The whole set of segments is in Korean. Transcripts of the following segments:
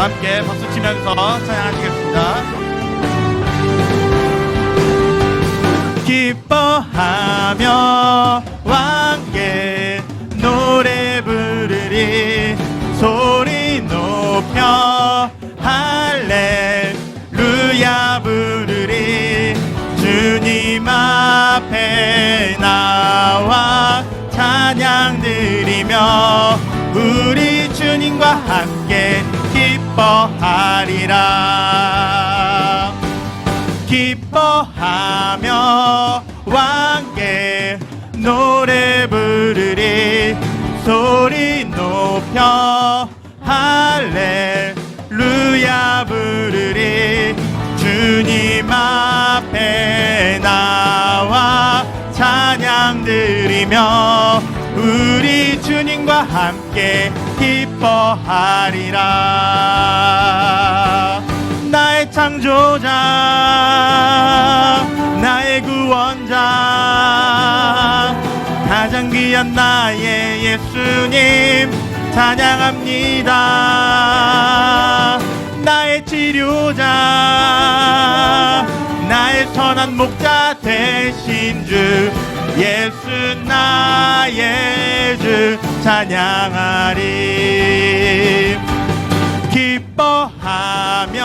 함께 박수 치면서 찬양하시겠습니다. 기뻐하며 왕께 노래 부르리 소리 높여 할렐루야 부르리 주님 앞에 나와 찬양 드리며 우리 주님과 함께 기뻐하리라. 기뻐하며 왕께 노래 부르리 소리 높여 할렐루야 부르리 주님 앞에 나와 찬양 드리며 우리 주님과 함께 기뻐하리라. 나의 창조자 나의 구원자 가장 귀한 나의 예수님 찬양합니다. 나의 치료자 나의 선한 목자 되신 주 예수 나의 주 찬양하리. 기뻐하며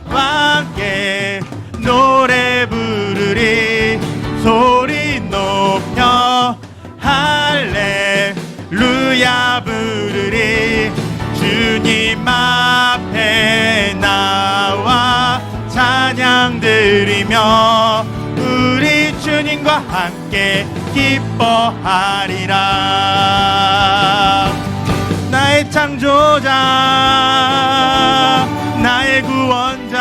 함께 노래 부르리 소리 높여 할렐루야 부르리 주님 앞에 나와 찬양 드리며 우리 주님과 함께 기뻐하리라. 나의 창조자 나의 구원자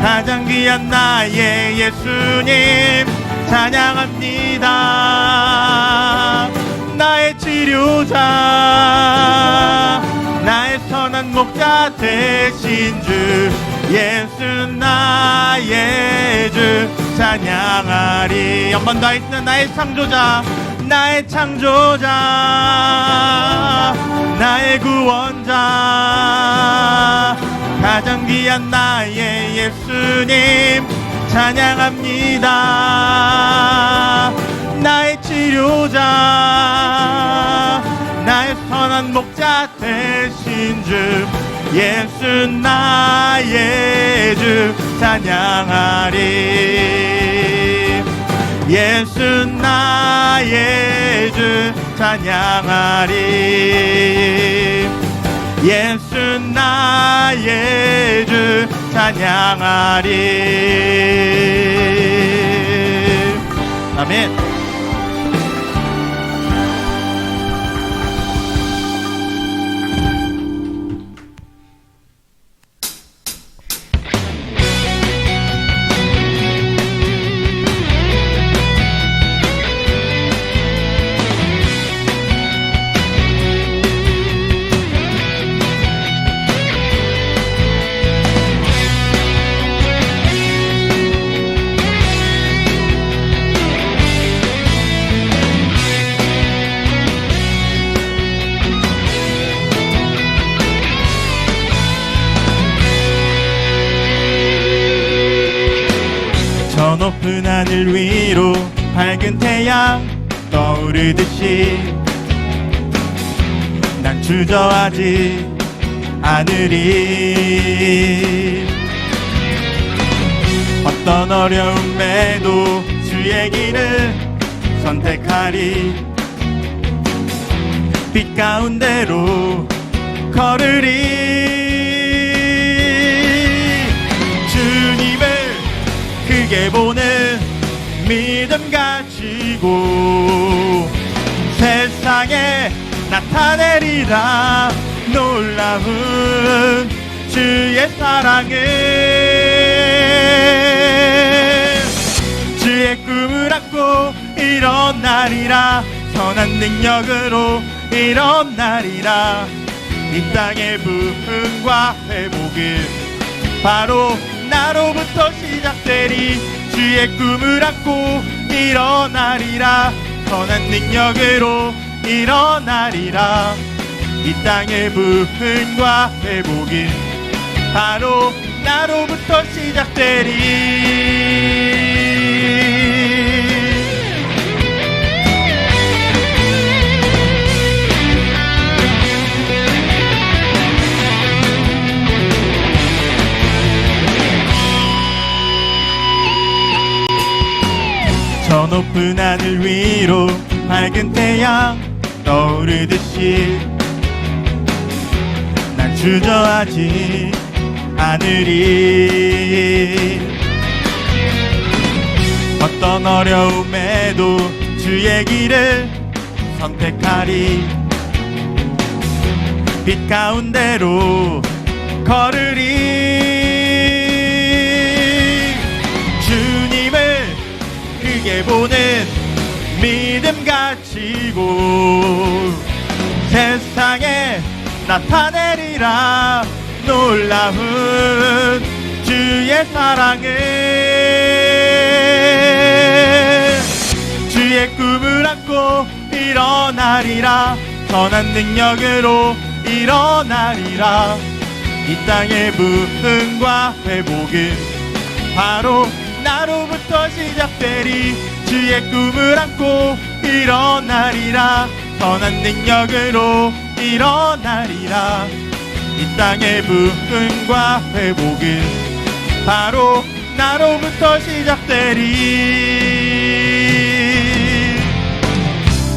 가장 귀한 나의 예수님 찬양합니다. 나의 치료자 나의 선한 목자 되신 주 예수 나의 주 찬양하리. 한 번 더 하겠습니다. 나의 창조자 나의 창조자 나의 구원자 가장 귀한 나의 예수님 찬양합니다. 나의 치료자 나의 선한 목자 되신 주 예수 나의 주 찬양하리. 예수 나의 주 찬양하리. 예수 나의 주 찬양하리. 아멘. 저 높은 하늘 위로 밝은 태양 떠오르듯이 난 주저하지 않으리. 어떤 어려움에도 주의 길을 선택하리. 빛 가운데로 걸으리. 주님을 크게 보는 믿음 가지고 세상에 나타내리라. 놀라운 주의 사랑을 주의 꿈을 안고 일어나리라. 선한 능력으로 일어나리라. 이 땅의 부흥과 회복은 바로 나로부터 시작되리. 주의 꿈을 안고 일어나리라. 선한 능력으로 일어나리라. 이 땅의 부흥과 회복은 바로 나로부터 시작되리. 저 높은 하늘 위로 밝은 태양 떠오르듯이 난 주저하지 않으리. 어떤 어려움에도 주의 길을 선택하리. 빛 가운데로 걸으리. 주님을 크게 보는 믿음 가지고 세상에 나타내리라. 놀라운 주의 사랑을. 주의 꿈을 안고 일어나리라. 선한 능력으로 일어나리라. 이 땅의 부흥과 회복은 바로 나로부터 시작되리. 주의 꿈을 안고 일어나리라. 선한 능력으로 일어나리라. 이 땅의 부흥과 회복은 바로 나로부터 시작되리.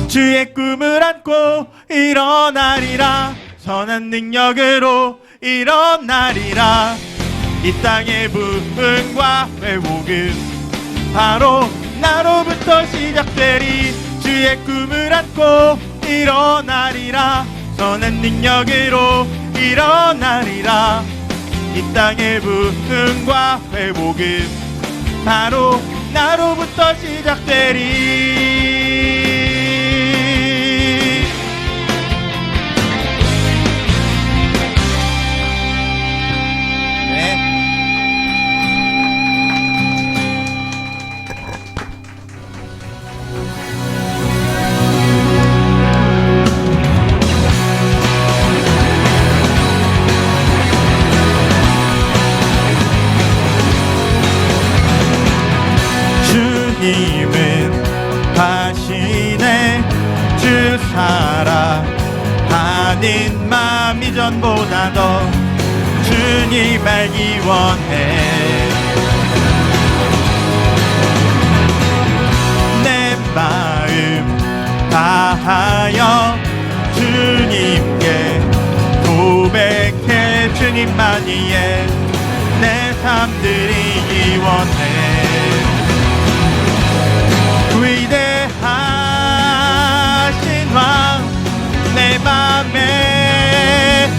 주의 꿈을 안고 일어나리라. 선한 능력으로 일어나리라. 이 땅의 부흥과 회복은 바로 나로부터 시작되리. 주의 꿈을 안고 일어나리라. 선한 능력으로 일어나리라. 이 땅의 부흥과 회복은 바로 나로부터 시작되리. 네. 주님은 하시네 주 사랑하는 마음이 전보다 더 주님 알기 원해. 내 마음 다하여 주님께 고백해. 주님만이에 내 삶 드리기 원해. 위대하신 왕 내 맘에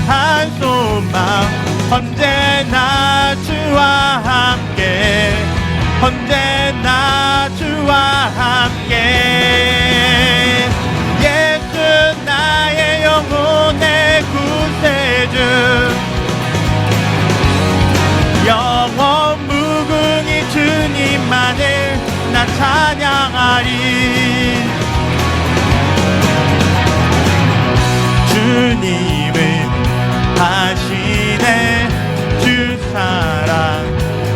한 소망 언제나 주와 함께. 언제나 주와 함께. 예수 나의 영혼의 구세주. 영원 무궁히 주님만을 나 찬양하리. 주님은 하시네 주 사랑하는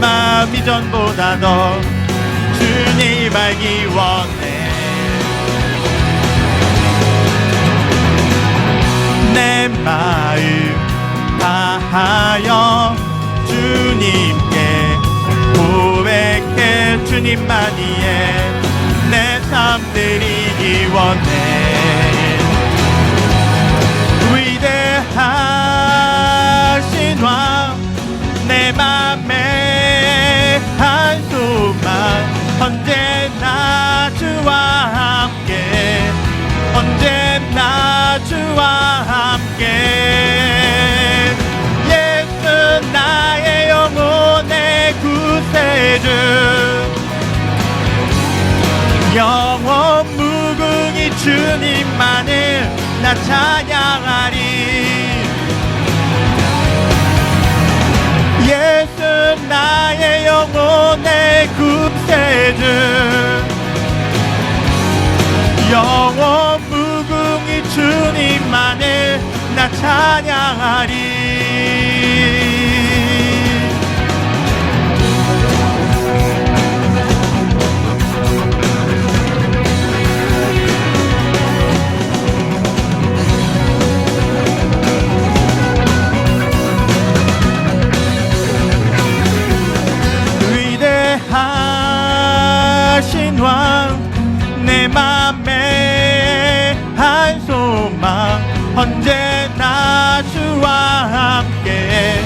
마음이 전보다 더 주님 알기 원해. 내 마음 다하여 주님께 고백해. 주님만이에 내 삶 드리기 원해. 위대하신 왕 내 맘에 한 소망 언제나 주와 함께. 언제나 주와 함께. 예수 나의 영혼의 구세주. 영원 무궁히 주님만을 나 찬양하리. 예수 나의 영혼의 구세주. 영원 무궁히 주님 찬양하리. 위대하신 왕, 내 맘에 한 소망, 언제나 주와 함께,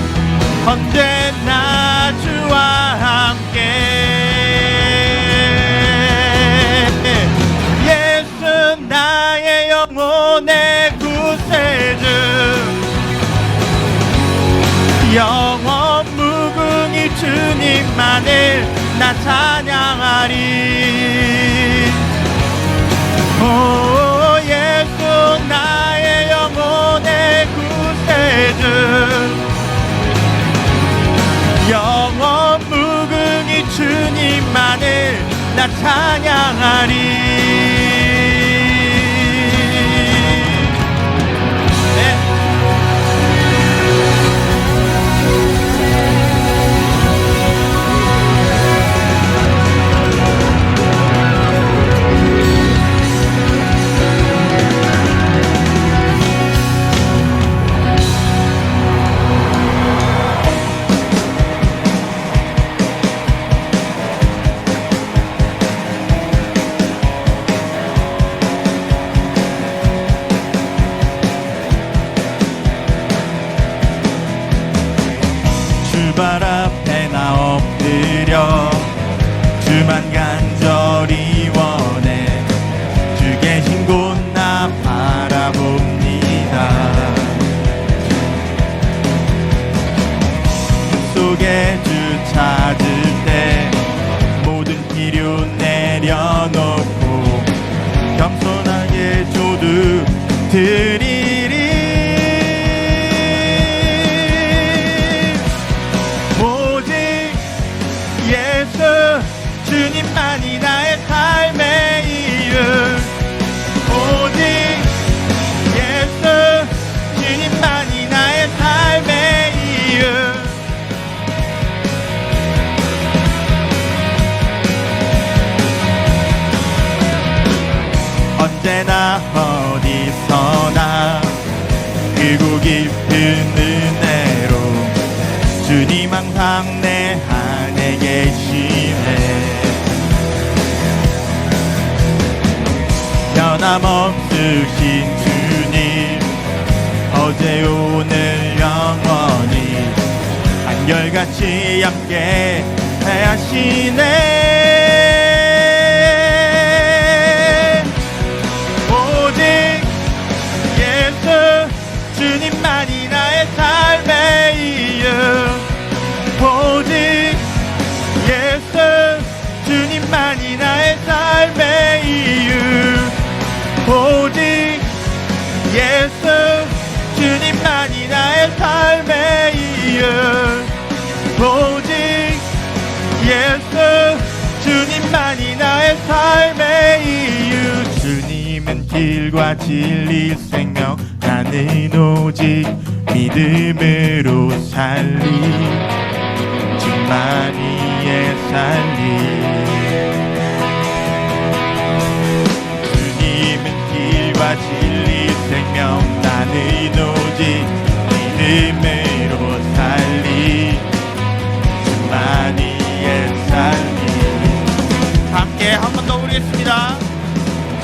언제나 주와 함께. 예수 나의 영혼의 구세주, 영원 무궁히 주님만을 나 찬양하리. 오 예수 나의 영혼의 구세주, 영원 무궁히 주님만을 나 찬양하리. 발 앞에 나 엎드려 주만 간절히 원해. 주 계신 곳 나 바라봅니다. 속에 주 찾을 때 모든 필요 내려놓고 겸손하게 조드 드리리. 주님만이 나의 삶의 이유. 오직 예수 주님만이 나의 삶의 이유. 언제나 어디서나 크고 깊은 은혜로 주님 항상 내 안에 계시네. 변함없으신 주님, 어제 오늘 영원히 한결같이 함께 하시네. 오직 예수 주님만이 나의 삶의 이유. 오직 예수 주님만이 나의 삶의 이유. 오직 예수 주님만이 나의 삶의 이유. 오직 예수 주님만이 나의 삶의 이유. 주님은 길과 진리 생명, 나는 오직 믿음으로 살리. 주만이의 살리. 진리 생명, 나는 오직 믿음으로 살리. 주만이의 삶이. 함께 한 번 더 부르겠습니다.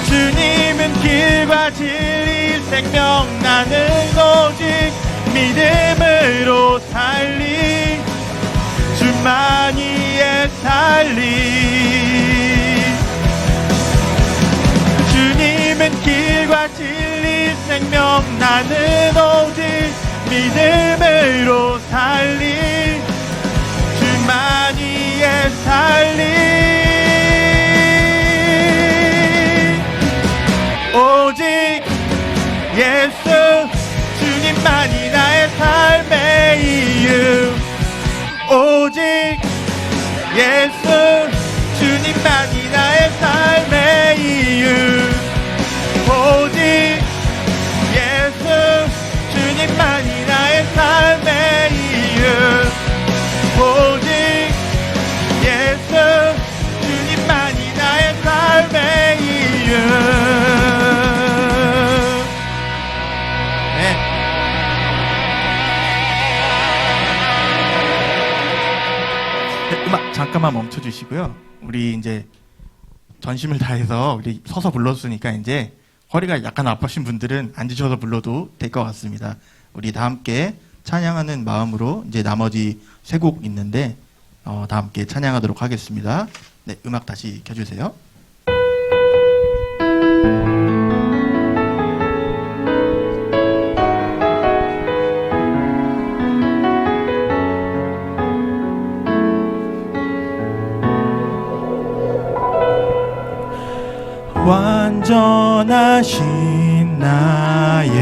주님은 길과 진리 생명, 나는 오직 믿음으로 살리. 주만이의 살리. 주님은 길과 진리 생명, 나는 오직 믿음으로 살리. 주만이의 살리. 오직 예수 주님만이 나의 삶의 이유. 오직 예수 주님만이 나의 삶의 이유. 오직 예수 주님 잠깐만 멈춰 주시고요. 우리 이제 전심을 다해서 우리 서서 불렀으니까 이제 허리가 약간 아프신 분들은 앉으셔서 불러도 될 것 같습니다. 우리 다 함께 찬양하는 마음으로 이제 나머지 세 곡 있는데 다 함께 찬양하도록 하겠습니다. 네, 음악 다시 켜주세요. 완전하신 나의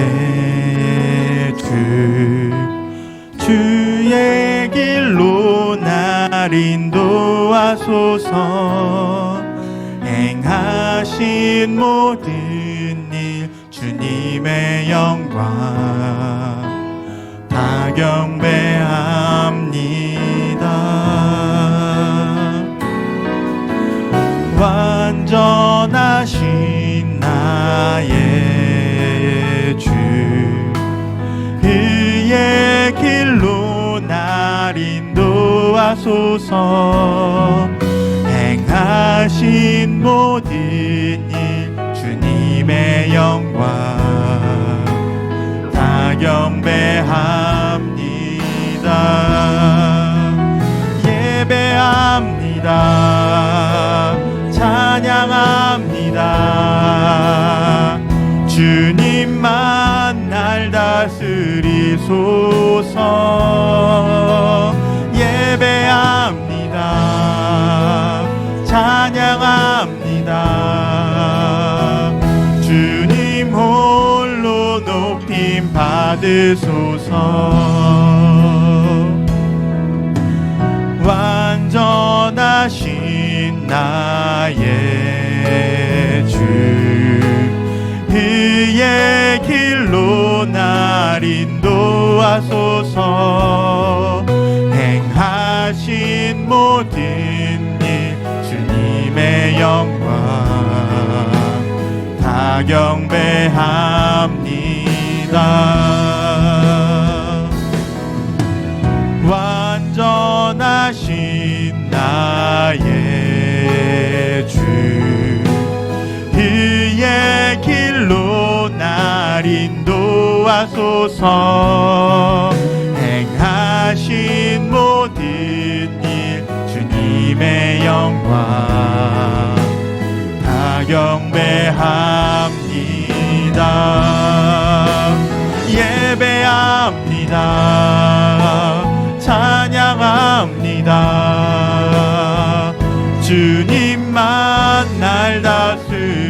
주의 길로 날 인도하소서. 행하신 모든 일 주님의 영광 다 경배합니다. 완전하신 나의 주 그의 길로 날 인도하소서. 행하신 모든 일 주님의 영광 다 경배합니다. 예배합니다. 찬양합니다. 주님만 날 다스리소서. 예배합니다. 찬양합니다. 주님 홀로 높임 받으소서. 완전하신 나의 주 그의 길로 날 인도하소서. 행하신 모든 일 주님의 영광 다 경배합니다. 완전하신 나의 주 그의 길로 날 인도하소서. 행하신 모든 일 주님의 영광 다 경배합니다. 예배합니다. 찬양합니다. 주님만 날 다스리소서.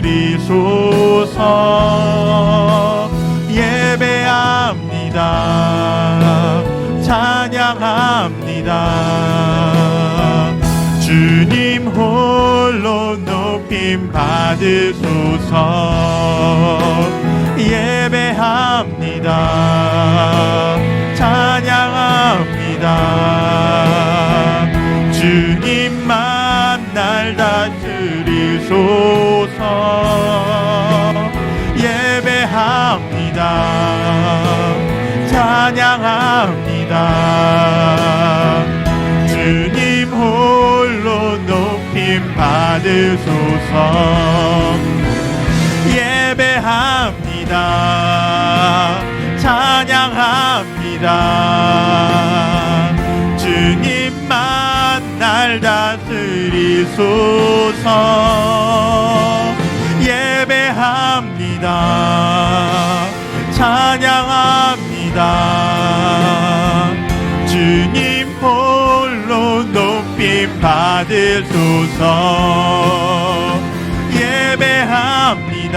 예배합니다. 찬양합니다. 주님 홀로 높임 받으소서. 예배합니다. 찬양합니다. 주님만 날 다스리소서. 예배합니다. 찬양합니다. 주님 홀로 높임 받으소서. 예배합니다. 찬양합니다. 주님만 날 다스리소서. 예배합니다. 찬양합니다. 주님 홀로 높임 받으소서. 예배합니다.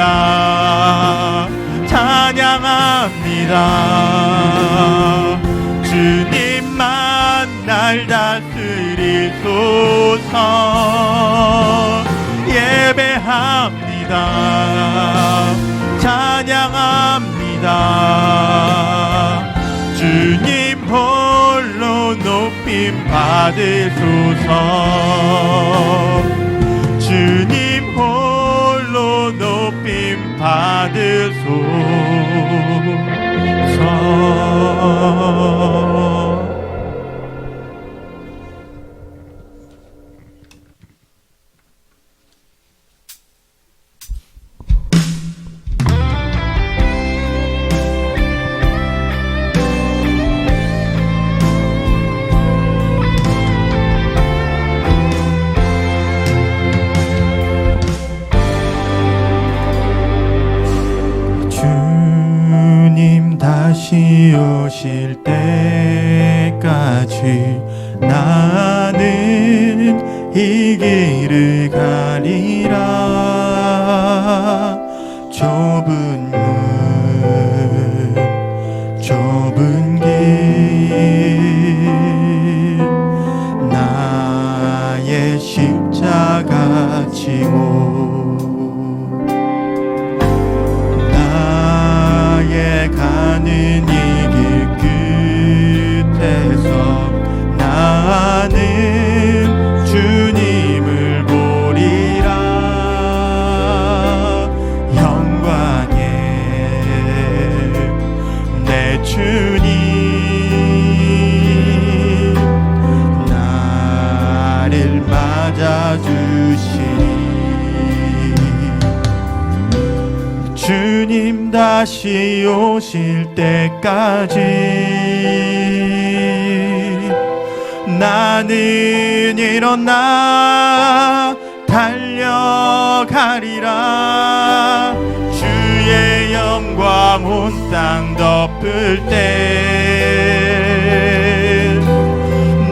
찬양합니다. 주님만 날 다스리소서. 예배합니다. 찬양합니다. 주님 홀로 높임 받으소서. 주님 홀로 높임 받으소서. 다시 오실 때까지 나는 이 길을 가리라. 좁은 문 좁은 길 나의 십자가 지고 나의 가는 이 길 끝에서 나는 주님을 보리라. 영광의 내 주님 나를 맞아주시니 주님 다시 오실 때까지 나는 일어나 달려가리라. 주의 영광 온 땅 덮을 때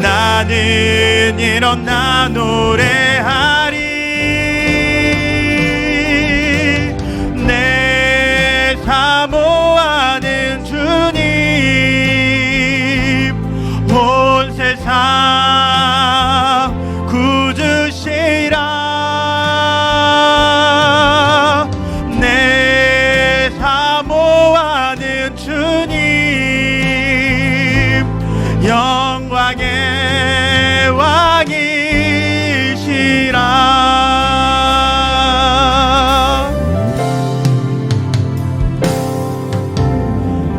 나는 일어나 노래하리. 내 사모하는 주님 온 세상 구주시라. 내 사모하는 주님 영광의 왕이시라.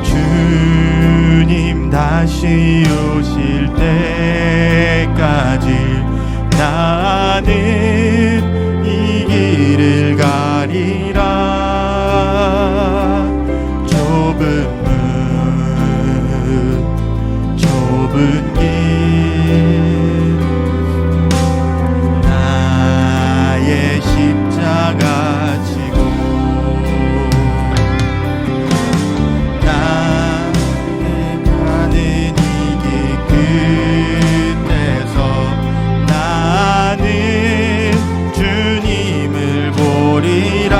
주님 다시 오실 때까지 나는 이 길을 가리라. 좁은 문 좁은 길 나의 십자가 지고 나의 가는 이 길 끝에서 나는 주님을 보리라.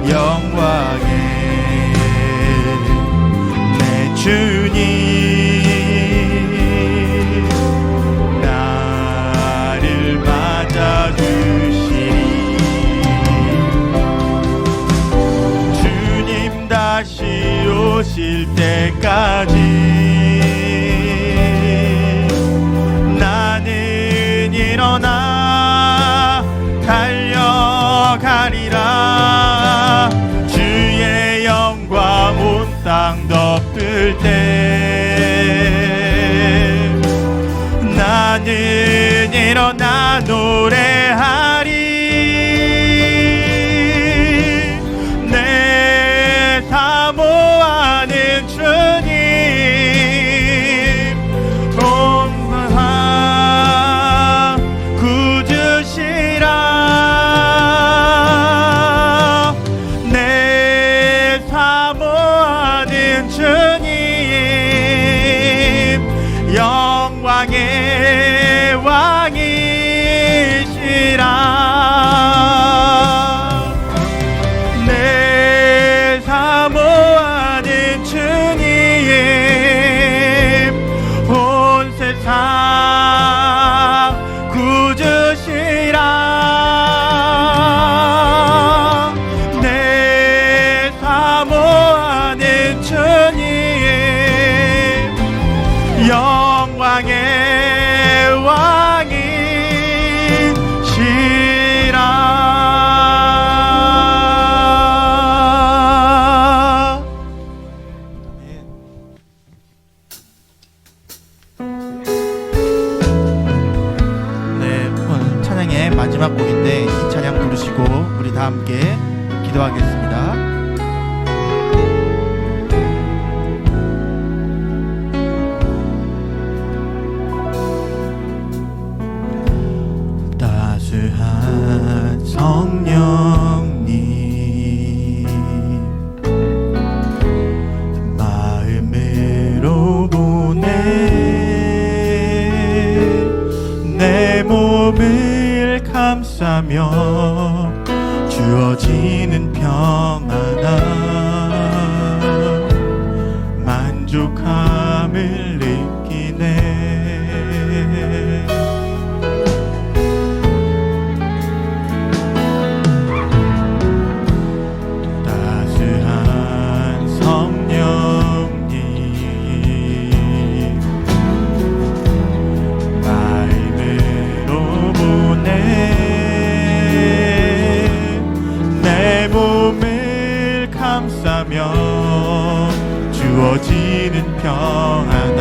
영광의 내 주님 나를 맞아주시니 주님 다시 오실 때까지 나는 일어나 달려가리라. 주의 영광 온 땅 덮을 때 나는 일어나 노래하리. 내 사모하는 주님 온 세상 구주시라. 내 사모하는 주님 영광의 왕이시라. 내 사모하는 주님 온 세상 구주시라. 내 사모하는 주님 영광의 왕이시라. 만족함을 느끼네. 따스한 성령님 마음으로 보내 내 몸을 감싸며 주어지는 평안함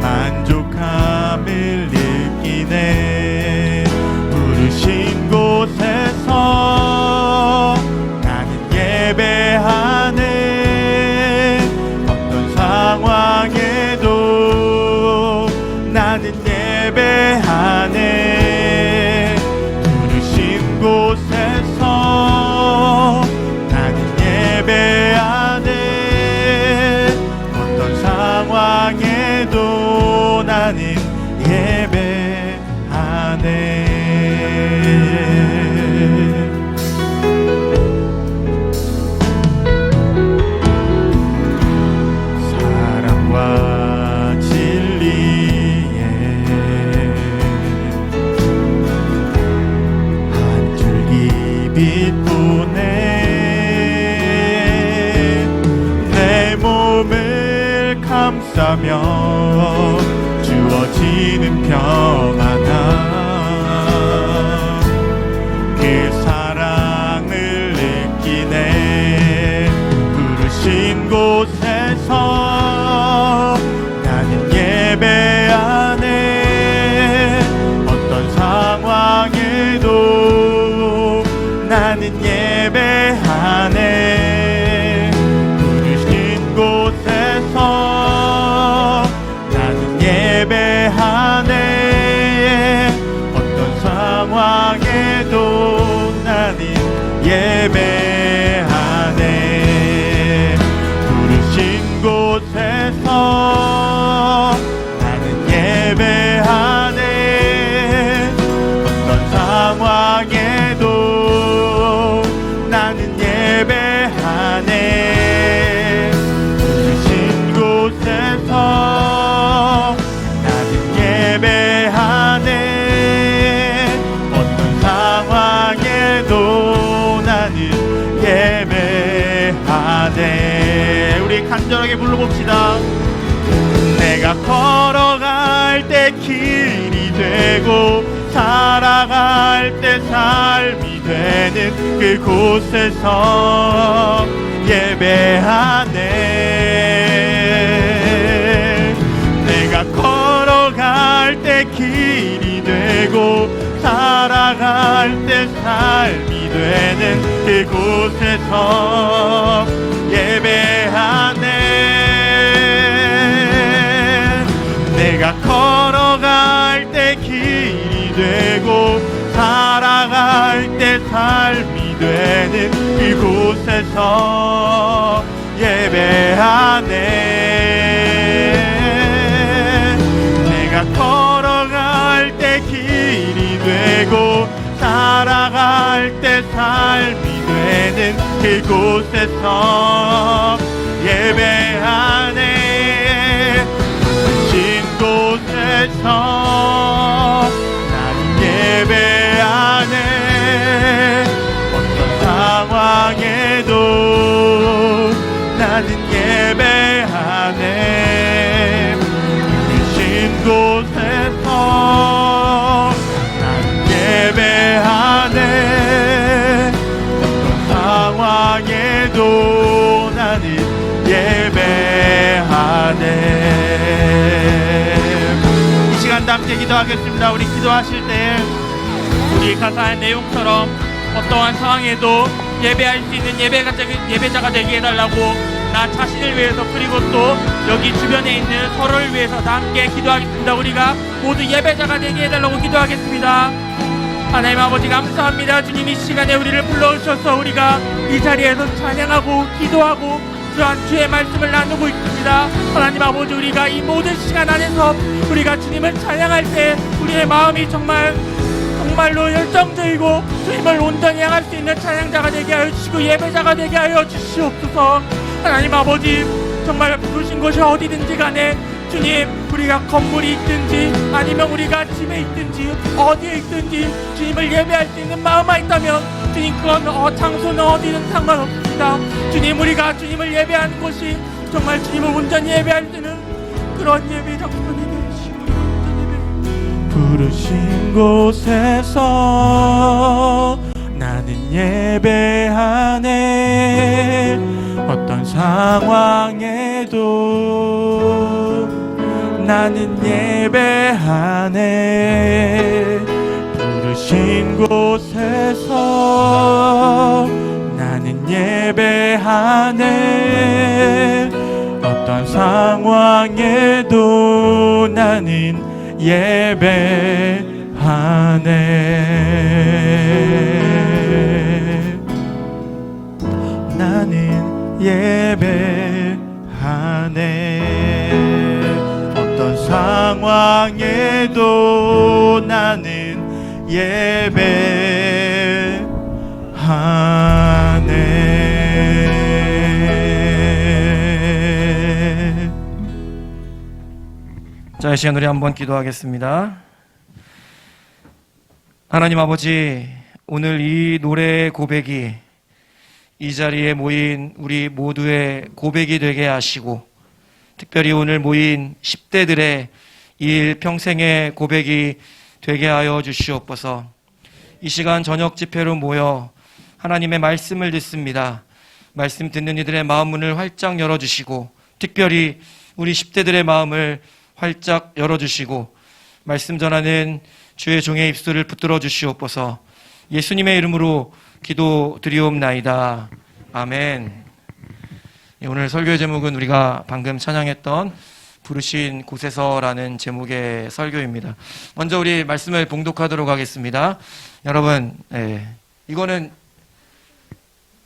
만족함을 느끼네. 부르신 곳에서 나는 예배하네. 어떤 상황에도 나는 예배하네. 부르신 곳에서 예배하네. 어떤 상황에도 나는 예배하네. 사랑과 진리에 한 줄기 빛 보내 몸을 감싸며 주어지는 평안함 그 사랑을 느끼네. 부르신 곳에서 나는 예배하네. 어떤 상황에도 나는 예배하네. 나는 예배하네. 어떤 상황에도 나는 예배하네. 부르신 곳에서 나는 예배하네. 어떤 상황에도 나는 예배하네. 나는 예배하네. 어떤 상황에도 나는 예배하네. 우리 간절하게 불러봅시다. 내가 걸어갈 때 길이 되고 살아갈 때 삶이 되는 그곳에서 예배하네. 내가 걸어갈 때 길이 되고 살아갈 때 삶이 되는 그곳에서 예배하네. 내가 걸어갈 때 길이 되고 살아갈 때 삶이 되는 그곳에서 예배하네. 내가 걸어갈 때 길이 되고 살아갈 때 삶이 되는 그곳에서 예배하네. 부르신 곳에서 나는 예배하네. 어떤 상황에도 나는 예배하네. 부르신 곳에서 나는 예배하네. 어떤 상황에도 나는 예배하네. 이 시간 함께 기도하겠습니다. 우리 기도하실 때 우리 가사의 내용처럼 어떠한 상황에도 예배할 수 있는 예배자가 되게 해달라고 나 자신을 위해서 그리고 또 여기 주변에 있는 서로를 위해서 다 함께 기도하겠습니다. 우리가 모두 예배자가 되게 해달라고 기도하겠습니다. 하나님 아버지 감사합니다. 주님 이 시간에 우리를 불러오셔서 우리가 이 자리에서 찬양하고 기도하고 주의 말씀을 나누고 있습니다. 하나님 아버지 우리가 이 모든 시간 안에서 우리가 주님을 찬양할 때 우리의 마음이 정말로 열정적이고 주님을 온전히 향할 수 있는 찬양자가 되게 하여 주시고 예배자가 되게 하여 주시옵소서. 하나님 아버지, 정말 부르신 곳이 어디든지 간에 주님, 우리가 건물이 있든지 아니면 우리가 집에 있든지 어디에 있든지 주님을 예배할 수 있는 마음만 있다면 주님, 그건 장소는 어디든 상관없습니다. 주님, 우리가 주님을 예배하는 곳이 정말 주님을 온전히 예배할 수 있는 그런 예배 장소가 되시고, 부르신 곳에서 나는 예배하네. 어떤 상황에도 나는 예배하네. 부르신 곳에서 나는 예배하네. 어떤 상황에도 나는 예배하네. 나는 예배하네. 어떤 상황에도 나는 예배하네. 자, 이 시간 우리 한번 기도하겠습니다. 하나님 아버지, 오늘 이 노래의 고백이 이 자리에 모인 우리 모두의 고백이 되게 하시고, 특별히 오늘 모인 10대들의 일평생의 고백이 되게 하여 주시옵소서. 이 시간 저녁 집회로 모여 하나님의 말씀을 듣습니다. 말씀 듣는 이들의 마음 문을 활짝 열어주시고, 특별히 우리 10대들의 마음을 활짝 열어주시고, 말씀 전하는 주의 종의 입술을 붙들어 주시옵소서. 예수님의 이름으로 기도드리옵나이다. 아멘. 오늘 설교의 제목은 우리가 방금 찬양했던 부르신 곳에서라는 제목의 설교입니다. 먼저 우리 말씀을 봉독하도록 하겠습니다. 여러분, 이거는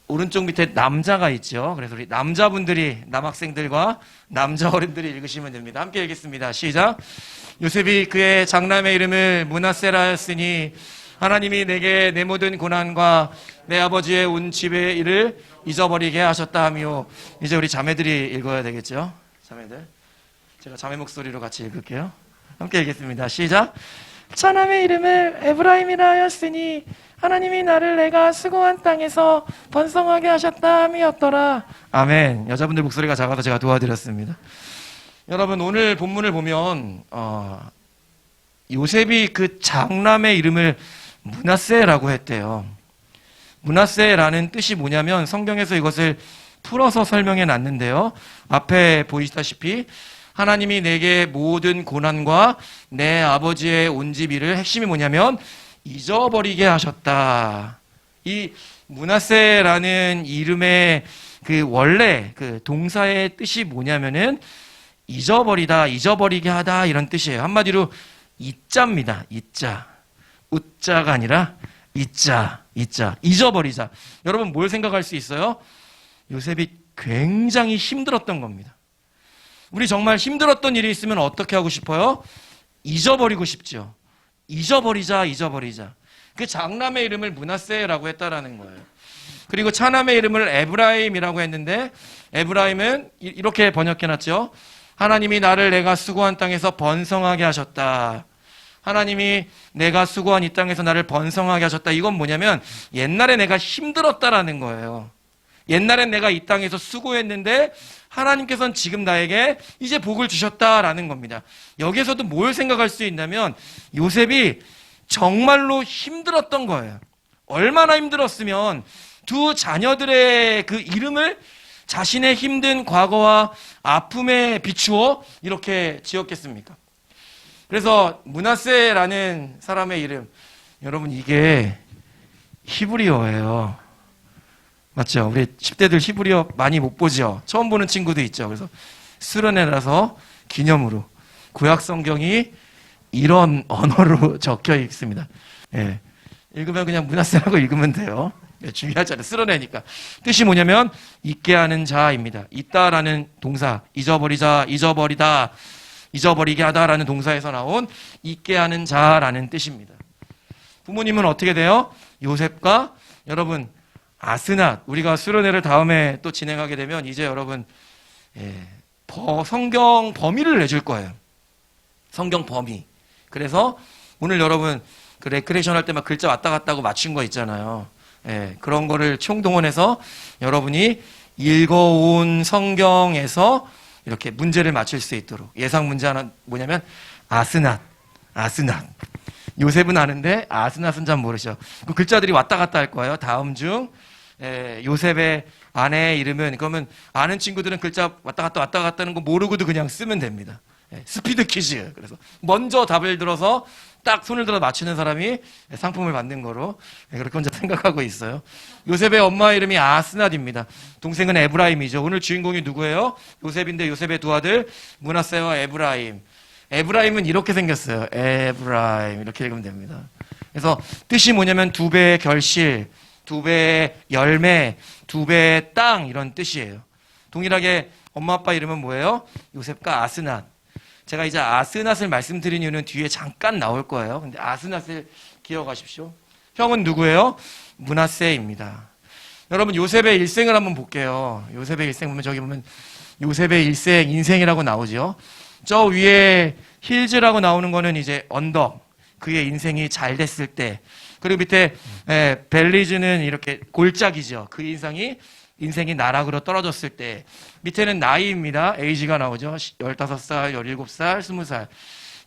오른쪽 밑에 남자가 있죠. 그래서 우리 남자분들이, 남학생들과 남자 어른들이 읽으시면 됩니다. 함께 읽겠습니다. 시작. 요셉이 그의 장남의 이름을 므낫세라 하였으니 하나님이 내게 내 모든 고난과 내 아버지의 온 집의 일을 잊어버리게 하셨다 하며. 이제 우리 자매들이 읽어야 되겠죠. 자매들, 제가 자매 목소리로 같이 읽을게요. 함께 읽겠습니다. 시작. 장남의 이름을 에브라임이라 하였으니 하나님이 나를 내가 수고한 땅에서 번성하게 하셨다 함이었더라. 아멘. 여자분들 목소리가 작아서 제가 도와드렸습니다. 여러분, 오늘 본문을 보면 요셉이 그 장남의 이름을 므낫세라고 했대요. 므낫세라는 뜻이 뭐냐면 성경에서 이것을 풀어서 설명해 놨는데요. 앞에 보이시다시피 하나님이 내게 모든 고난과 내 아버지의 온 집 일을, 핵심이 뭐냐면 잊어버리게 하셨다. 이 므낫세라는 이름의 그 원래 그 동사의 뜻이 뭐냐면은 잊어버리다, 잊어버리게 하다, 이런 뜻이에요. 한마디로 잊자입니다. 잊자. 웃자가 아니라 잊자, 잊어버리자. 여러분, 뭘 생각할 수 있어요? 요셉이 굉장히 힘들었던 겁니다. 우리 정말 힘들었던 일이 있으면 어떻게 하고 싶어요? 잊어버리고 싶죠. 잊어버리자. 그 장남의 이름을 므낫세라고 했다라는 거예요. 그리고 차남의 이름을 에브라임이라고 했는데, 에브라임은 이렇게 번역해놨죠. 하나님이 나를 내가 수고한 땅에서 번성하게 하셨다. 하나님이 내가 수고한 이 땅에서 나를 번성하게 하셨다. 이건 뭐냐면 옛날에 내가 힘들었다라는 거예요. 옛날엔 내가 이 땅에서 수고했는데 하나님께서는 지금 나에게 이제 복을 주셨다라는 겁니다. 여기에서도 뭘 생각할 수 있냐면 요셉이 정말로 힘들었던 거예요. 얼마나 힘들었으면 두 자녀들의 그 이름을 자신의 힘든 과거와 아픔에 비추어 이렇게 지었겠습니까? 그래서 므낫세라는 사람의 이름, 여러분, 이게 히브리어예요. 맞죠? 우리 10대들 히브리어 많이 못 보죠? 처음 보는 친구도 있죠. 그래서 수련회라서 기념으로 구약 성경이 이런 언어로 적혀 있습니다. 예. 읽으면 그냥 므낫세라고 읽으면 돼요. 예, 중요하지 않아요. 수련회니까. 뜻이 뭐냐면 잊게 하는 자입니다. 잊다라는 동사, 잊어버리자, 잊어버리다, 잊어버리게 하다라는 동사에서 나온 잊게 하는 자라는 뜻입니다. 부모님은 어떻게 돼요? 요셉과 여러분 아스낫. 우리가 수련회를 다음에 또 진행하게 되면 이제 여러분 성경 범위를 내줄 거예요. 성경 범위. 그래서 오늘 여러분 그 레크레이션 할 때 막 글자 왔다 갔다 하고 맞춘 거 있잖아요. 그런 거를 총동원해서 여러분이 읽어온 성경에서 이렇게 문제를 맞출 수 있도록. 예상 문제 하나 뭐냐면 아스낫. 요셉은 아는데 아스낫은 잘 모르죠. 그 글자들이 왔다 갔다 할 거예요. 다음 중 요셉의 아내의 이름은, 그러면 아는 친구들은 글자 왔다 갔다 하는 거 모르고도 그냥 쓰면 됩니다. 스피드 퀴즈. 그래서 먼저 답을 들어서 딱 손을 들어 맞추는 사람이 상품을 받는 거로 그렇게 혼자 생각하고 있어요. 요셉의 엄마 이름이 아스낫입니다. 동생은 에브라임이죠. 오늘 주인공이 누구예요? 요셉인데 요셉의 두 아들 므낫세와 에브라임. 에브라임은 이렇게 생겼어요. 에브라임 이렇게 읽으면 됩니다. 그래서 뜻이 뭐냐면 두 배의 결실, 두 배의 열매, 두 배의 땅 이런 뜻이에요. 동일하게 엄마 아빠 이름은 뭐예요? 요셉과 아스낫. 제가 이제 아스낫을 말씀드린 이유는 뒤에 잠깐 나올 거예요. 근데 아스낫을 기억하십시오. 형은 누구예요? 므낫세입니다. 여러분 요셉의 일생을 한번 볼게요. 요셉의 일생 보면 저기 보면 요셉의 일생, 인생이라고 나오죠. 저 위에 힐즈라고 나오는 거는 이제 언덕, 그의 인생이 잘 됐을 때. 그리고 밑에 벨리즈는 이렇게 골짜기죠. 그 인생이 나락으로 떨어졌을 때. 밑에는 나이입니다. 에이지가 나오죠. 15살, 17살, 20살.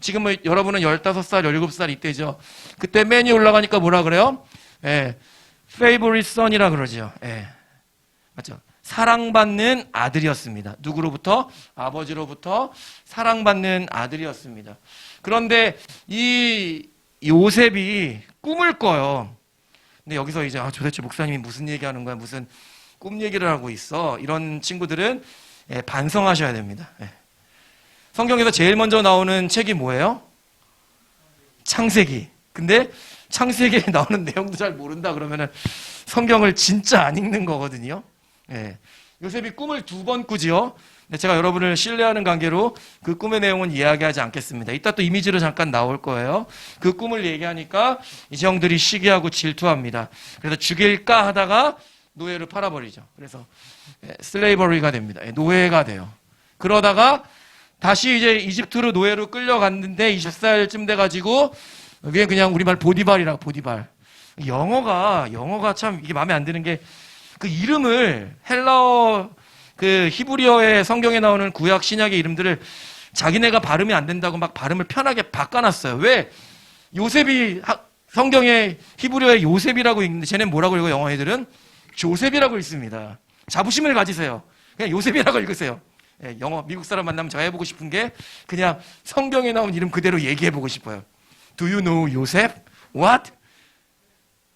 지금 뭐 여러분은 15살, 17살 이때죠. 그때 맨이 올라가니까 뭐라 그래요? favorite son이라 그러죠. 맞죠? 사랑받는 아들이었습니다. 누구로부터? 아버지로부터 사랑받는 아들이었습니다. 그런데 이 요셉이 꿈을 꿔요. 근데 여기서 이제 도대체 목사님이 무슨 얘기하는 거야? 무슨 꿈 얘기를 하고 있어? 이런 친구들은 반성하셔야 됩니다. 성경에서 제일 먼저 나오는 책이 뭐예요? 창세기. 근데 창세기에 나오는 내용도 잘 모른다 그러면은 성경을 진짜 안 읽는 거거든요. 요셉이 꿈을 2번 꾸지요. 근데 제가 여러분을 신뢰하는 관계로 그 꿈의 내용은 이야기하지 않겠습니다. 이따 또 이미지로 잠깐 나올 거예요. 그 꿈을 얘기하니까 이제 형들이 시기하고 질투합니다. 그래서 죽일까 하다가 노예로 팔아버리죠. 그래서 슬레이버리가 됩니다. 노예가 돼요. 그러다가 다시 이제 이집트로 노예로 끌려갔는데 20살쯤 돼가지고 그게 그냥 우리말 보디발이라고. 보디발. 영어가 참 이게 마음에 안 드는 게 그 이름을 헬라어 그 히브리어의 성경에 나오는 구약 신약의 이름들을 자기네가 발음이 안 된다고 막 발음을 편하게 바꿔놨어요. 왜? 요셉이 성경에 히브리어에 요셉이라고 읽는데 쟤는 뭐라고 읽어요? 영어 애들은 조셉이라고 읽습니다. 자부심을 가지세요. 그냥 요셉이라고 읽으세요. 영어 미국 사람 만나면 저 해보고 싶은 게 그냥 성경에 나온 이름 그대로 얘기해보고 싶어요. Do you know 요셉? What?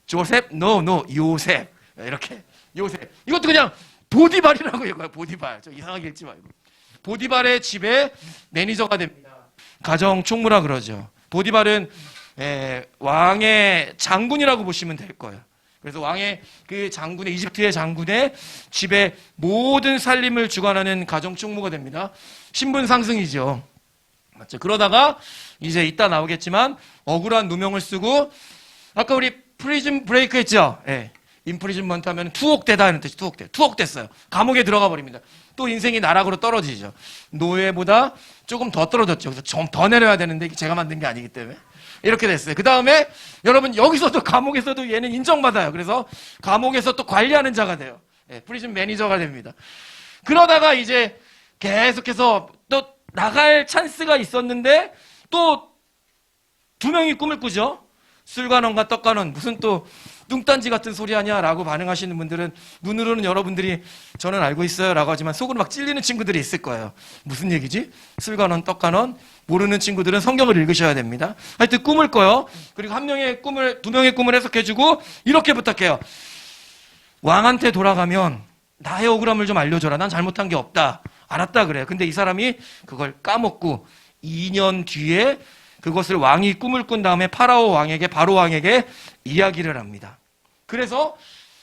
조셉? No, 요셉. 이렇게 요셉. 이것도 그냥 보디발이라고 읽어요. 보디발. 저 이상하게 읽지 말고. 보디발의 집에 매니저가 됩니다. 가정 총무라 그러죠. 보디발은 왕의 장군이라고 보시면 될 거예요. 그래서 왕의 그 장군의 이집트의 장군의 집에 모든 살림을 주관하는 가정 총무가 됩니다. 신분 상승이죠. 맞죠? 그러다가 이제 이따 나오겠지만 억울한 누명을 쓰고 아까 우리 프리즌 브레이크 했죠? 인프리즌먼트 하면 투옥되다 하는 뜻이 투옥됐어요. 감옥에 들어가 버립니다. 또 인생이 나락으로 떨어지죠. 노예보다 조금 더 떨어졌죠. 그래서 좀 더 내려야 되는데 이게 제가 만든 게 아니기 때문에 이렇게 됐어요. 그 다음에 여러분 여기서도 감옥에서도 얘는 인정받아요. 그래서 감옥에서 또 관리하는 자가 돼요. 프리즌 매니저가 됩니다. 그러다가 이제 계속해서 또 나갈 찬스가 있었는데 또 2명이 꿈을 꾸죠. 술관원과 떡관원. 무슨 또 뚱딴지 같은 소리 하냐 라고 반응하시는 분들은 눈으로는 여러분들이 저는 알고 있어요 라고 하지만 속으로 막 찔리는 친구들이 있을 거예요. 무슨 얘기지? 술관원, 떡관원. 모르는 친구들은 성경을 읽으셔야 됩니다. 하여튼 꿈을 꿔요. 그리고 2명의 꿈을 해석해주고 이렇게 부탁해요. 왕한테 돌아가면 나의 억울함을 좀 알려줘라. 난 잘못한 게 없다. 알았다 그래요. 근데 이 사람이 그걸 까먹고 2년 뒤에 그것을 왕이 꿈을 꾼 다음에 바로 왕에게 이야기를 합니다. 그래서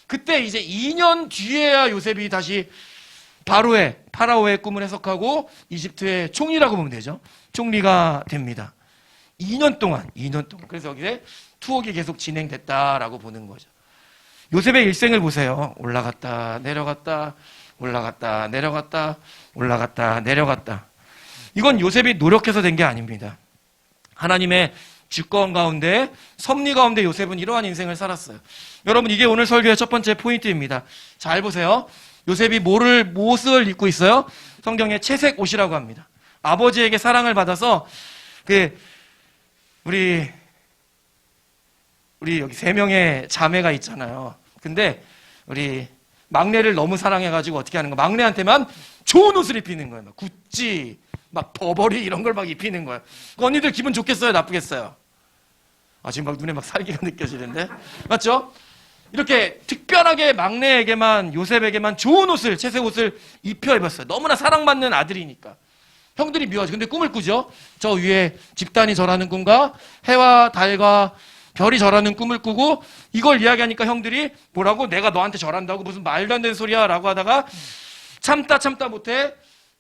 그때 이제 2년 뒤에야 요셉이 다시 파라오의 꿈을 해석하고 이집트의 총리라고 보면 되죠. 총리가 됩니다. 2년 동안. 그래서 여기에 투옥이 계속 진행됐다라고 보는 거죠. 요셉의 일생을 보세요. 올라갔다 내려갔다 올라갔다 내려갔다 올라갔다 내려갔다. 이건 요셉이 노력해서 된 게 아닙니다. 하나님의 주권 가운데, 섭리 가운데 요셉은 이러한 인생을 살았어요. 여러분, 이게 오늘 설교의 첫 번째 포인트입니다. 잘 보세요. 요셉이 무엇을 입고 있어요? 성경에 채색 옷이라고 합니다. 아버지에게 사랑을 받아서 우리 여기 3명의 자매가 있잖아요. 근데 우리 막내를 너무 사랑해가지고 어떻게 하는 거야? 막내한테만 좋은 옷을 입히는 거예요. 막 구찌, 막 버버리 이런 걸 막 입히는 거예요. 그 언니들 기분 좋겠어요? 나쁘겠어요? 지금 막 눈에 막 살기가 느껴지는데? 맞죠? 이렇게 특별하게 막내에게만, 요셉에게만 좋은 옷을, 채색 옷을 입혀입었어요. 너무나 사랑받는 아들이니까. 형들이 미워하죠. 근데 꿈을 꾸죠. 저 위에 집단이 절하는 꿈과 해와 달과 별이 절하는 꿈을 꾸고, 이걸 이야기하니까 형들이 뭐라고? 내가 너한테 절한다고? 무슨 말도 안 되는 소리야 라고 하다가 참다 못해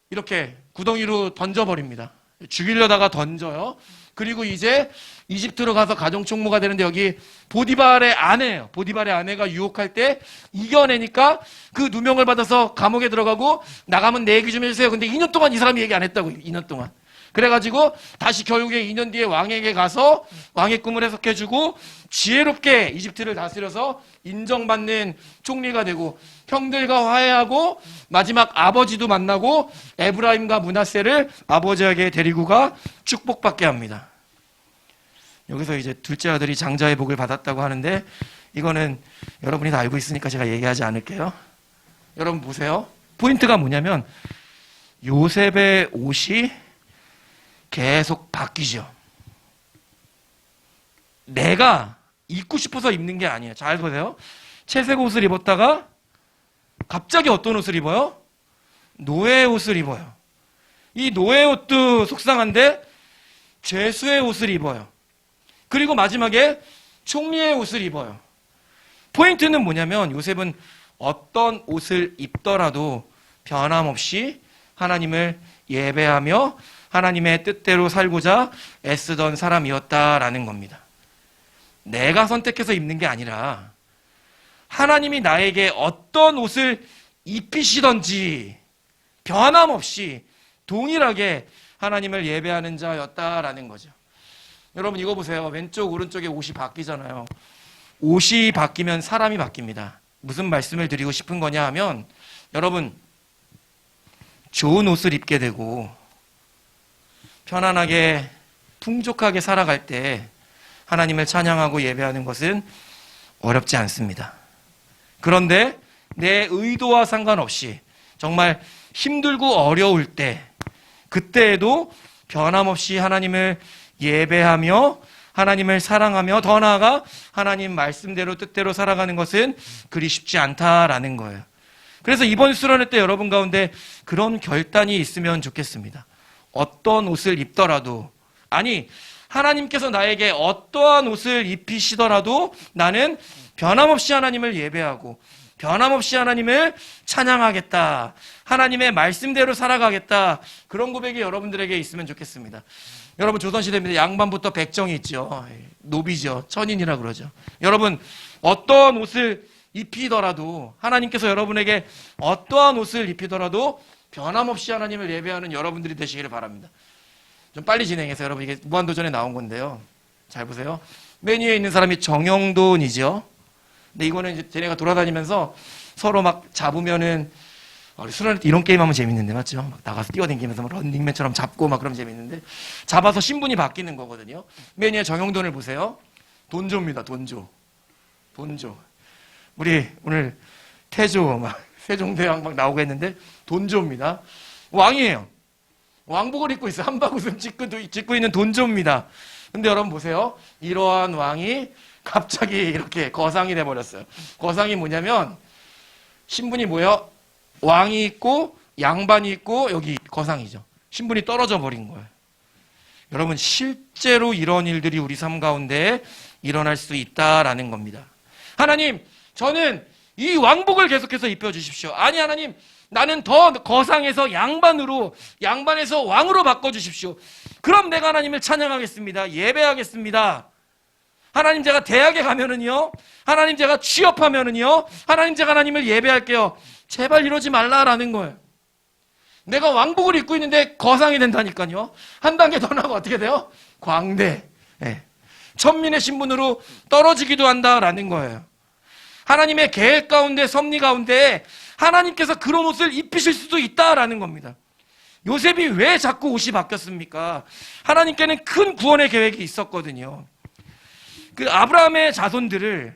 이렇게 구덩이로 던져버립니다. 죽이려다가 던져요. 그리고 이제 이집트로 가서 가정총무가 되는데, 여기 보디발의 아내예요. 보디발의 아내가 유혹할 때 이겨내니까 그 누명을 받아서 감옥에 들어가고, 나가면 내 얘기 좀 해주세요. 근데 2년 동안 이 사람이 얘기 안 했다고. 2년 동안. 그래가지고 다시 결국에 2년 뒤에 왕에게 가서 왕의 꿈을 해석해주고 지혜롭게 이집트를 다스려서 인정받는 총리가 되고, 형들과 화해하고 마지막 아버지도 만나고 에브라임과 므낫세를 아버지에게 데리고 가 축복받게 합니다. 여기서 이제 둘째 아들이 장자의 복을 받았다고 하는데, 이거는 여러분이 다 알고 있으니까 제가 얘기하지 않을게요. 여러분 보세요. 포인트가 뭐냐면 요셉의 옷이 계속 바뀌죠. 내가 입고 싶어서 입는 게 아니에요. 잘 보세요. 채색 옷을 입었다가 갑자기 어떤 옷을 입어요? 노예 옷을 입어요. 이 노예 옷도 속상한데 죄수의 옷을 입어요. 그리고 마지막에 총리의 옷을 입어요. 포인트는 뭐냐면 요셉은 어떤 옷을 입더라도 변함없이 하나님을 예배하며 하나님의 뜻대로 살고자 애쓰던 사람이었다라는 겁니다. 내가 선택해서 입는 게 아니라 하나님이 나에게 어떤 옷을 입히시던지 변함없이 동일하게 하나님을 예배하는 자였다라는 거죠. 여러분 이거 보세요. 왼쪽 오른쪽에 옷이 바뀌잖아요. 옷이 바뀌면 사람이 바뀝니다. 무슨 말씀을 드리고 싶은 거냐 하면, 여러분 좋은 옷을 입게 되고 편안하게 풍족하게 살아갈 때 하나님을 찬양하고 예배하는 것은 어렵지 않습니다. 그런데 내 의도와 상관없이 정말 힘들고 어려울 때, 그때에도 변함없이 하나님을 예배하며 하나님을 사랑하며 더 나아가 하나님 말씀대로 뜻대로 살아가는 것은 그리 쉽지 않다라는 거예요. 그래서 이번 수련회 때 여러분 가운데 그런 결단이 있으면 좋겠습니다. 어떤 옷을 입더라도, 아니 하나님께서 나에게 어떠한 옷을 입히시더라도 나는 변함없이 하나님을 예배하고 변함없이 하나님을 찬양하겠다, 하나님의 말씀대로 살아가겠다, 그런 고백이 여러분들에게 있으면 좋겠습니다. 여러분 조선시대입니다. 양반부터 백정이 있죠. 노비죠. 천인이라 그러죠. 여러분 어떠한 옷을 입히더라도, 하나님께서 여러분에게 어떠한 옷을 입히더라도 변함없이 하나님을 예배하는 여러분들이 되시기를 바랍니다. 좀 빨리 진행해서, 여러분 이게 무한도전에 나온 건데요. 잘 보세요. 맨 위에 있는 사람이 정영돈이죠. 근데 이거는 이제 쟤네가 돌아다니면서 서로 막 잡으면은, 우리 수련회 때 이런 게임 하면 재밌는데, 맞죠? 막 나가서 뛰어다니면서 막 런닝맨처럼 잡고 막 그러면 재밌는데, 잡아서 신분이 바뀌는 거거든요. 맨 위에 정영돈을 보세요. 돈조입니다. 돈조. 우리 오늘 태조 막 세종대왕 막 나오고 했는데 돈조입니다. 왕이에요. 왕복을 입고 있어요. 한바구음 찍고 있는 돈조입니다. 근데 여러분 보세요. 이러한 왕이 갑자기 이렇게 거상이 돼버렸어요. 거상이 뭐냐면, 신분이 뭐예요? 왕이 있고 양반이 있고 여기 거상이죠. 신분이 떨어져 버린 거예요. 여러분 실제로 이런 일들이 우리 삶 가운데 일어날 수 있다라는 겁니다. 하나님, 저는 이 왕복을 계속해서 입혀주십시오. 아니 하나님, 나는 더 거상에서 양반에서 왕으로 바꿔주십시오. 그럼 내가 하나님을 찬양하겠습니다. 예배하겠습니다. 하나님 제가 대학에 가면은요, 하나님 제가 취업하면은요, 하나님 제가 하나님을 예배할게요. 제발 이러지 말라라는 거예요. 내가 왕복을 입고 있는데 거상이 된다니까요. 한 단계 더 나가 어떻게 돼요? 광대. 예. 천민의 신분으로 떨어지기도 한다라는 거예요. 하나님의 계획 가운데, 섭리 가운데 하나님께서 그런 옷을 입히실 수도 있다라는 겁니다. 요셉이 왜 자꾸 옷이 바뀌었습니까? 하나님께는 큰 구원의 계획이 있었거든요. 그 아브라함의 자손들을,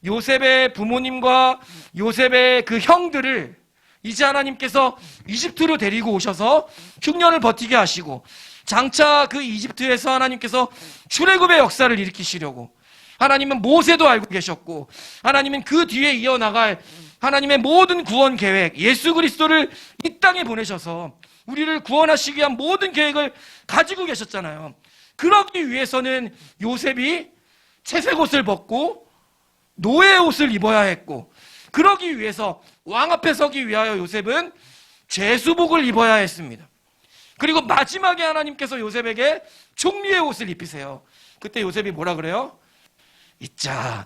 요셉의 부모님과 요셉의 그 형들을 이제 하나님께서 이집트로 데리고 오셔서 흉년을 버티게 하시고, 장차 그 이집트에서 하나님께서 출애굽의 역사를 일으키시려고, 하나님은 모세도 알고 계셨고, 하나님은 그 뒤에 이어나갈 하나님의 모든 구원 계획, 예수 그리스도를 이 땅에 보내셔서 우리를 구원하시기 위한 모든 계획을 가지고 계셨잖아요. 그러기 위해서는 요셉이 채색 옷을 벗고 노예의 옷을 입어야 했고, 그러기 위해서 왕 앞에 서기 위하여 요셉은 죄수복을 입어야 했습니다. 그리고 마지막에 하나님께서 요셉에게 총리의 옷을 입히세요. 그때 요셉이 뭐라 그래요? 있자.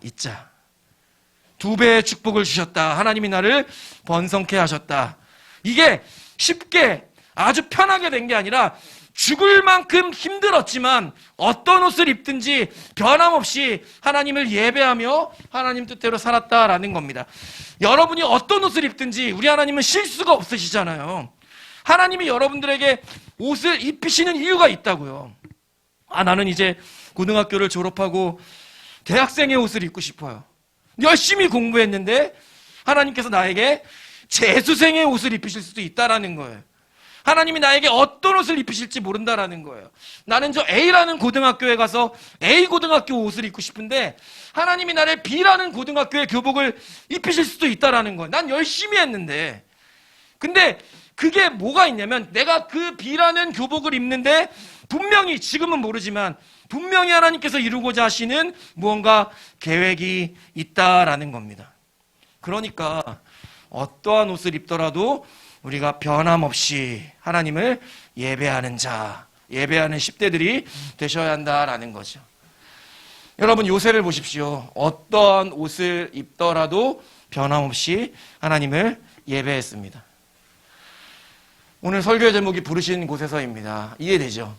2배의 축복을 주셨다. 하나님이 나를 번성케 하셨다. 이게 쉽게 아주 편하게 된 게 아니라 죽을 만큼 힘들었지만 어떤 옷을 입든지 변함없이 하나님을 예배하며 하나님 뜻대로 살았다라는 겁니다. 여러분이 어떤 옷을 입든지 우리 하나님은 실수가 없으시잖아요. 하나님이 여러분들에게 옷을 입히시는 이유가 있다고요. 나는 이제 고등학교를 졸업하고 대학생의 옷을 입고 싶어요. 열심히 공부했는데 하나님께서 나에게 재수생의 옷을 입히실 수도 있다라는 거예요. 하나님이 나에게 어떤 옷을 입히실지 모른다라는 거예요. 나는 저 A라는 고등학교에 가서 A 고등학교 옷을 입고 싶은데 하나님이 나를 B라는 고등학교의 교복을 입히실 수도 있다라는 거예요. 난 열심히 했는데. 근데 그게 뭐가 있냐면 내가 그 B라는 교복을 입는데 분명히, 지금은 모르지만 분명히 하나님께서 이루고자 하시는 무언가 계획이 있다라는 겁니다. 그러니까 어떠한 옷을 입더라도 우리가 변함없이 하나님을 예배하는 자, 예배하는 10대들이 되셔야 한다라는 거죠. 여러분, 요셉을 보십시오. 어떠한 옷을 입더라도 변함없이 하나님을 예배했습니다. 오늘 설교의 제목이 부르신 곳에서입니다. 이해되죠?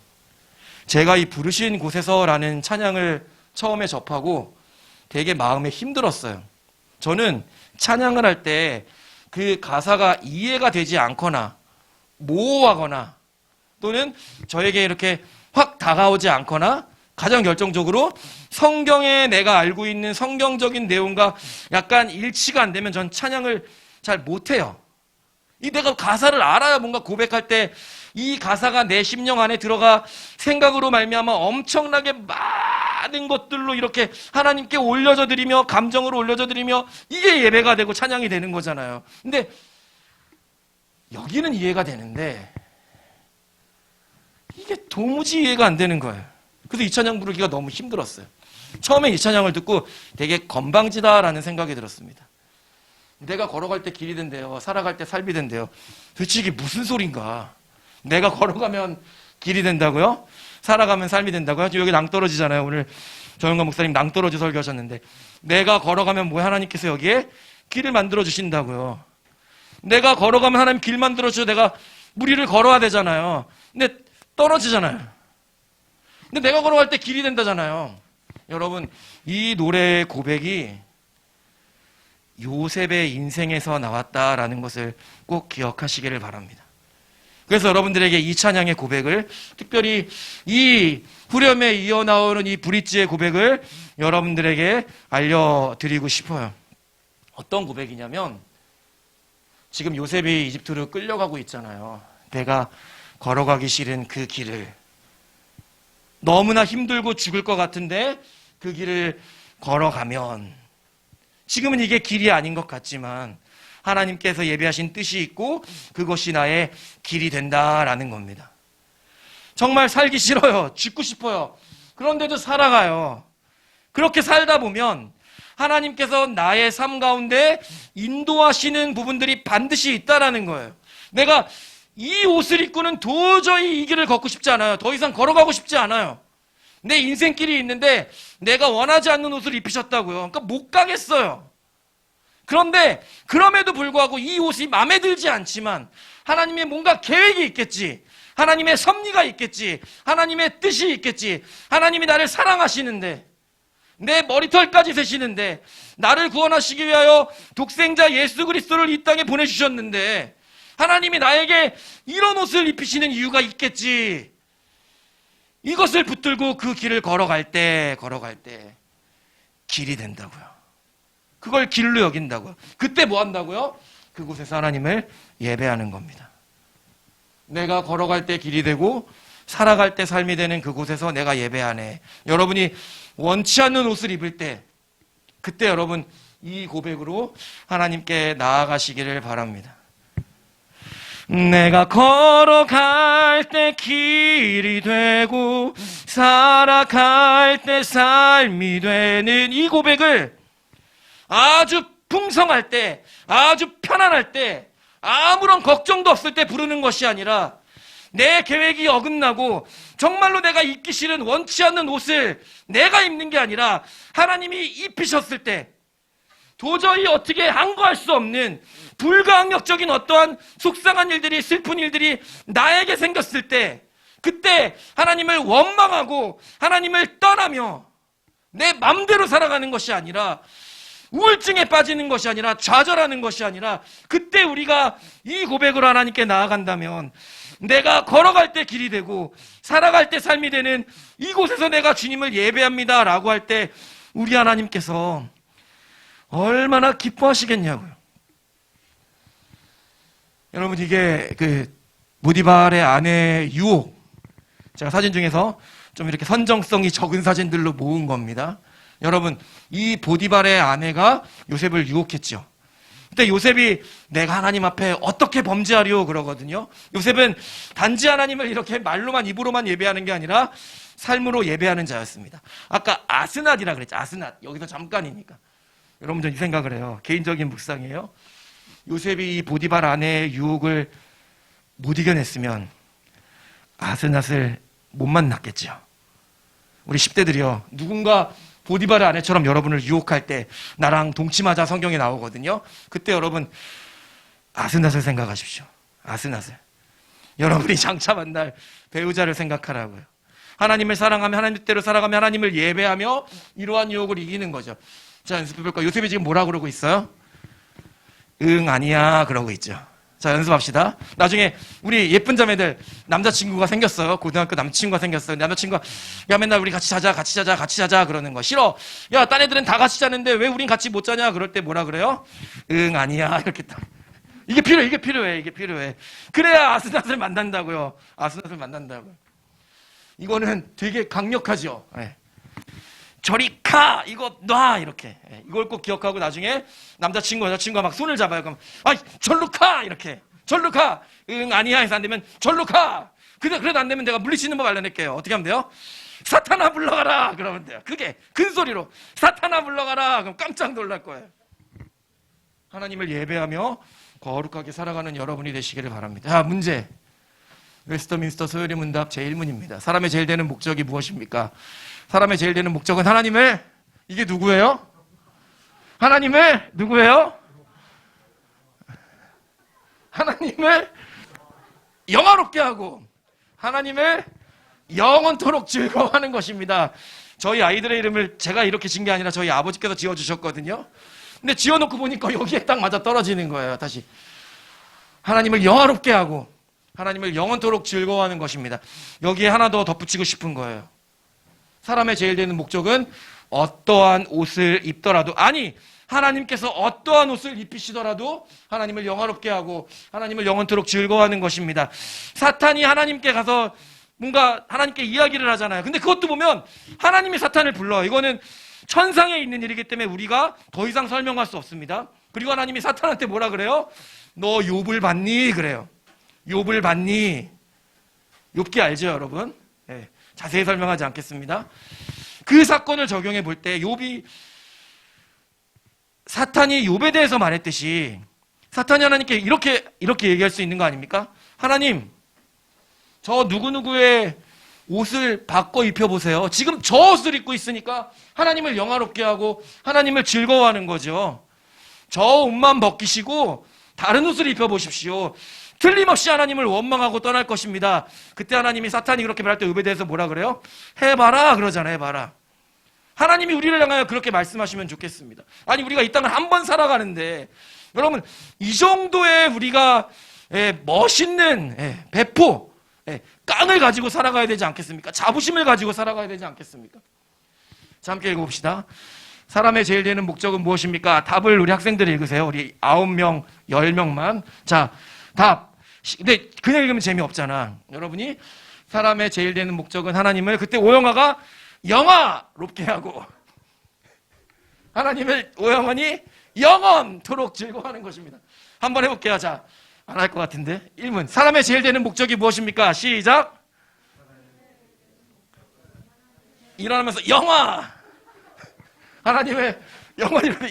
제가 이 부르신 곳에서라는 찬양을 처음에 접하고 되게 마음에 힘들었어요. 저는 찬양을 할 때 그 가사가 이해가 되지 않거나 모호하거나 또는 저에게 이렇게 확 다가오지 않거나 가장 결정적으로 성경에 내가 알고 있는 성경적인 내용과 약간 일치가 안 되면 전 찬양을 잘 못해요. 이 내가 가사를 알아야 뭔가 고백할 때 이 가사가 내 심령 안에 들어가 생각으로 말미암아 엄청나게 많은 것들로 이렇게 하나님께 올려져 드리며 감정으로 올려져 드리며 이게 예배가 되고 찬양이 되는 거잖아요. 근데 여기는 이해가 되는데 이게 도무지 이해가 안 되는 거예요. 그래서 이 찬양 부르기가 너무 힘들었어요. 처음에 이 찬양을 듣고 되게 건방지다라는 생각이 들었습니다. 내가 걸어갈 때 길이 된대요. 살아갈 때 삶이 된대요. 도대체 이게 무슨 소린가? 내가 걸어가면 길이 된다고요? 살아가면 삶이 된다고요? 여기 낭떠러지잖아요. 오늘 정영관 목사님 낭떠러지 설교하셨는데 내가 걸어가면 뭐 하나님께서 여기에 길을 만들어 주신다고요. 내가 걸어가면 하나님 길 만들어 주셔. 내가 무리를 걸어야 되잖아요. 근데 떨어지잖아요. 근데 내가 걸어갈 때 길이 된다잖아요. 여러분, 이 노래의 고백이 요셉의 인생에서 나왔다라는 것을 꼭 기억하시기를 바랍니다. 그래서 여러분들에게 이 찬양의 고백을, 특별히 이 후렴에 이어나오는 이 브릿지의 고백을 여러분들에게 알려드리고 싶어요. 어떤 고백이냐면, 지금 요셉이 이집트로 끌려가고 있잖아요. 내가 걸어가기 싫은 그 길을, 너무나 힘들고 죽을 것 같은데 그 길을 걸어가면, 지금은 이게 길이 아닌 것 같지만 하나님께서 예비하신 뜻이 있고 그것이 나의 길이 된다라는 겁니다. 정말 살기 싫어요. 죽고 싶어요. 그런데도 살아가요. 그렇게 살다 보면 하나님께서 나의 삶 가운데 인도하시는 부분들이 반드시 있다라는 거예요. 내가 이 옷을 입고는 도저히 이 길을 걷고 싶지 않아요. 더 이상 걸어가고 싶지 않아요. 내 인생길이 있는데 내가 원하지 않는 옷을 입히셨다고요. 그러니까 못 가겠어요. 그런데 그럼에도 불구하고 이 옷이 마음에 들지 않지만 하나님의 뭔가 계획이 있겠지. 하나님의 섭리가 있겠지. 하나님의 뜻이 있겠지. 하나님이 나를 사랑하시는데, 내 머리털까지 세시는데, 나를 구원하시기 위하여 독생자 예수 그리스도를 이 땅에 보내주셨는데, 하나님이 나에게 이런 옷을 입히시는 이유가 있겠지. 이것을 붙들고 그 길을 걸어갈 때 길이 된다고요. 그걸 길로 여긴다고요. 그때 뭐 한다고요? 그곳에서 하나님을 예배하는 겁니다. 내가 걸어갈 때 길이 되고 살아갈 때 삶이 되는 그곳에서 내가 예배하네. 여러분이 원치 않는 옷을 입을 때, 그때 여러분 이 고백으로 하나님께 나아가시기를 바랍니다. 내가 걸어갈 때 길이 되고 살아갈 때 삶이 되는 이 고백을 아주 풍성할 때, 아주 편안할 때, 아무런 걱정도 없을 때 부르는 것이 아니라 내 계획이 어긋나고 정말로 내가 입기 싫은 원치 않는 옷을 내가 입는 게 아니라 하나님이 입히셨을 때 도저히 어떻게 항거할 수 없는 불가항력적인 어떠한 속상한 일들이, 슬픈 일들이 나에게 생겼을 때, 그때 하나님을 원망하고 하나님을 떠나며 내 맘대로 살아가는 것이 아니라, 우울증에 빠지는 것이 아니라, 좌절하는 것이 아니라, 그때 우리가 이 고백으로 하나님께 나아간다면 내가 걸어갈 때 길이 되고 살아갈 때 삶이 되는 이곳에서 내가 주님을 예배합니다 라고 할 때 우리 하나님께서 얼마나 기뻐하시겠냐고요. 여러분, 이게 보디발의 아내의 유혹, 제가 사진 중에서 좀 이렇게 선정성이 적은 사진들로 모은 겁니다. 여러분, 이 보디발의 아내가 요셉을 유혹했죠. 그때 요셉이 내가 하나님 앞에 어떻게 범죄하리오 그러거든요. 요셉은 단지 하나님을 이렇게 말로만, 입으로만 예배하는 게 아니라 삶으로 예배하는 자였습니다. 아까 아스낫이라 그랬죠. 아스낫. 여기서 잠깐이니까. 여러분, 전 이 생각을 해요. 개인적인 묵상이에요. 요셉이 이 보디발 아내의 유혹을 못 이겨냈으면 아스낫을 못 만났겠죠. 우리 10대들이요. 누군가 보디발의 아내처럼 여러분을 유혹할 때 나랑 동침하자 성경에 나오거든요. 그때 여러분 아스낫을 생각하십시오. 아스낫을. 여러분이 장차 만날 배우자를 생각하라고요. 하나님을 사랑하며 하나님 뜻대로 살아가며 하나님을 예배하며 이러한 유혹을 이기는 거죠. 자, 연습해볼까요? 요셉이 지금 뭐라 그러고 있어요? 응, 아니야 그러고 있죠. 자, 연습합시다. 나중에 우리 예쁜 자매들 남자친구가 생겼어요. 고등학교 남친구가 생겼어요. 남자친구가 야, 맨날 우리 같이 자자 그러는 거 싫어. 야, 딴 애들은 다 같이 자는데 왜 우린 같이 못 자냐? 그럴 때 뭐라 그래요? 응, 아니야 이렇게 딱. 이게 필요해. 그래야 아스낫을 만난다고요. 아스낫을 만난다고요. 이거는 되게 강력하죠. 네. 저리 가! 이거 놔! 이렇게. 이걸 꼭 기억하고 나중에 남자친구, 여자친구가 막 손을 잡아요. 그럼, 아이, 절로 가! 이렇게. 절로 가! 응, 아니야 해서 안 되면, 절로 가! 그래도 안 되면 내가 물리치는 법 알려낼게요. 어떻게 하면 돼요? 사탄아 불러가라! 그러면 돼요. 그게 큰 소리로. 사탄아 불러가라! 그럼 깜짝 놀랄 거예요. 하나님을 예배하며 거룩하게 살아가는 여러분이 되시기를 바랍니다. 자, 문제. 웨스터민스터 소요리 문답 제1문입니다. 사람의 제일 되는 목적이 무엇입니까? 사람의 제일 되는 목적은 하나님을, 이게 누구예요? 하나님을 누구예요? 하나님을 영화롭게 하고 하나님을 영원토록 즐거워하는 것입니다. 저희 아이들의 이름을 제가 이렇게 진 게 아니라 저희 아버지께서 지어주셨거든요. 근데 지어놓고 보니까 여기에 딱 맞아 떨어지는 거예요. 다시 하나님을 영화롭게 하고 하나님을 영원토록 즐거워하는 것입니다. 여기에 하나 더 덧붙이고 싶은 거예요. 사람의 제일 되는 목적은 어떠한 옷을 입더라도, 아니 하나님께서 어떠한 옷을 입히시더라도 하나님을 영화롭게 하고 하나님을 영원토록 즐거워하는 것입니다. 사탄이 하나님께 가서 뭔가 하나님께 이야기를 하잖아요. 근데 그것도 보면 하나님이 사탄을 불러요. 이거는 천상에 있는 일이기 때문에 우리가 더 이상 설명할 수 없습니다. 그리고 하나님이 사탄한테 뭐라 그래요? 너 욥을 봤니? 그래요. 욥을 봤니? 욥기 알죠, 여러분? 네, 자세히 설명하지 않겠습니다. 그 사건을 적용해 볼 때 욥이, 사탄이 욥에 대해서 말했듯이 사탄이 하나님께 이렇게 얘기할 수 있는 거 아닙니까? 하나님, 저 누구누구의 옷을 바꿔 입혀보세요. 지금 저 옷을 입고 있으니까 하나님을 영화롭게 하고 하나님을 즐거워하는 거죠. 저 옷만 벗기시고 다른 옷을 입혀보십시오. 틀림없이 하나님을 원망하고 떠날 것입니다. 그때 하나님이 사탄이 그렇게 말할 때 의배대해서 뭐라 그래요? 해봐라 그러잖아요. 해봐라. 하나님이 우리를 향하여 그렇게 말씀하시면 좋겠습니다. 아니 우리가 이 땅을 한 번 살아가는데 여러분 이 정도의 우리가 멋있는 배포 깡을 가지고 살아가야 되지 않겠습니까? 자부심을 가지고 살아가야 되지 않겠습니까? 자, 함께 읽어봅시다. 사람의 제일 되는 목적은 무엇입니까? 답을 우리 학생들이 읽으세요. 우리 9명, 10명만. 자, 답. 근데 그냥 읽으면 재미없잖아. 여러분이 사람의 제일 되는 목적은 하나님을 그때 오영아가 영화롭게 하고 하나님을 오영원이 영원토록 즐거워하는 것입니다. 한번 해볼게요. 자, 안 할 것 같은데. 1문. 사람의 제일 되는 목적이 무엇입니까? 시작. 일어나면서 영화. 하나님의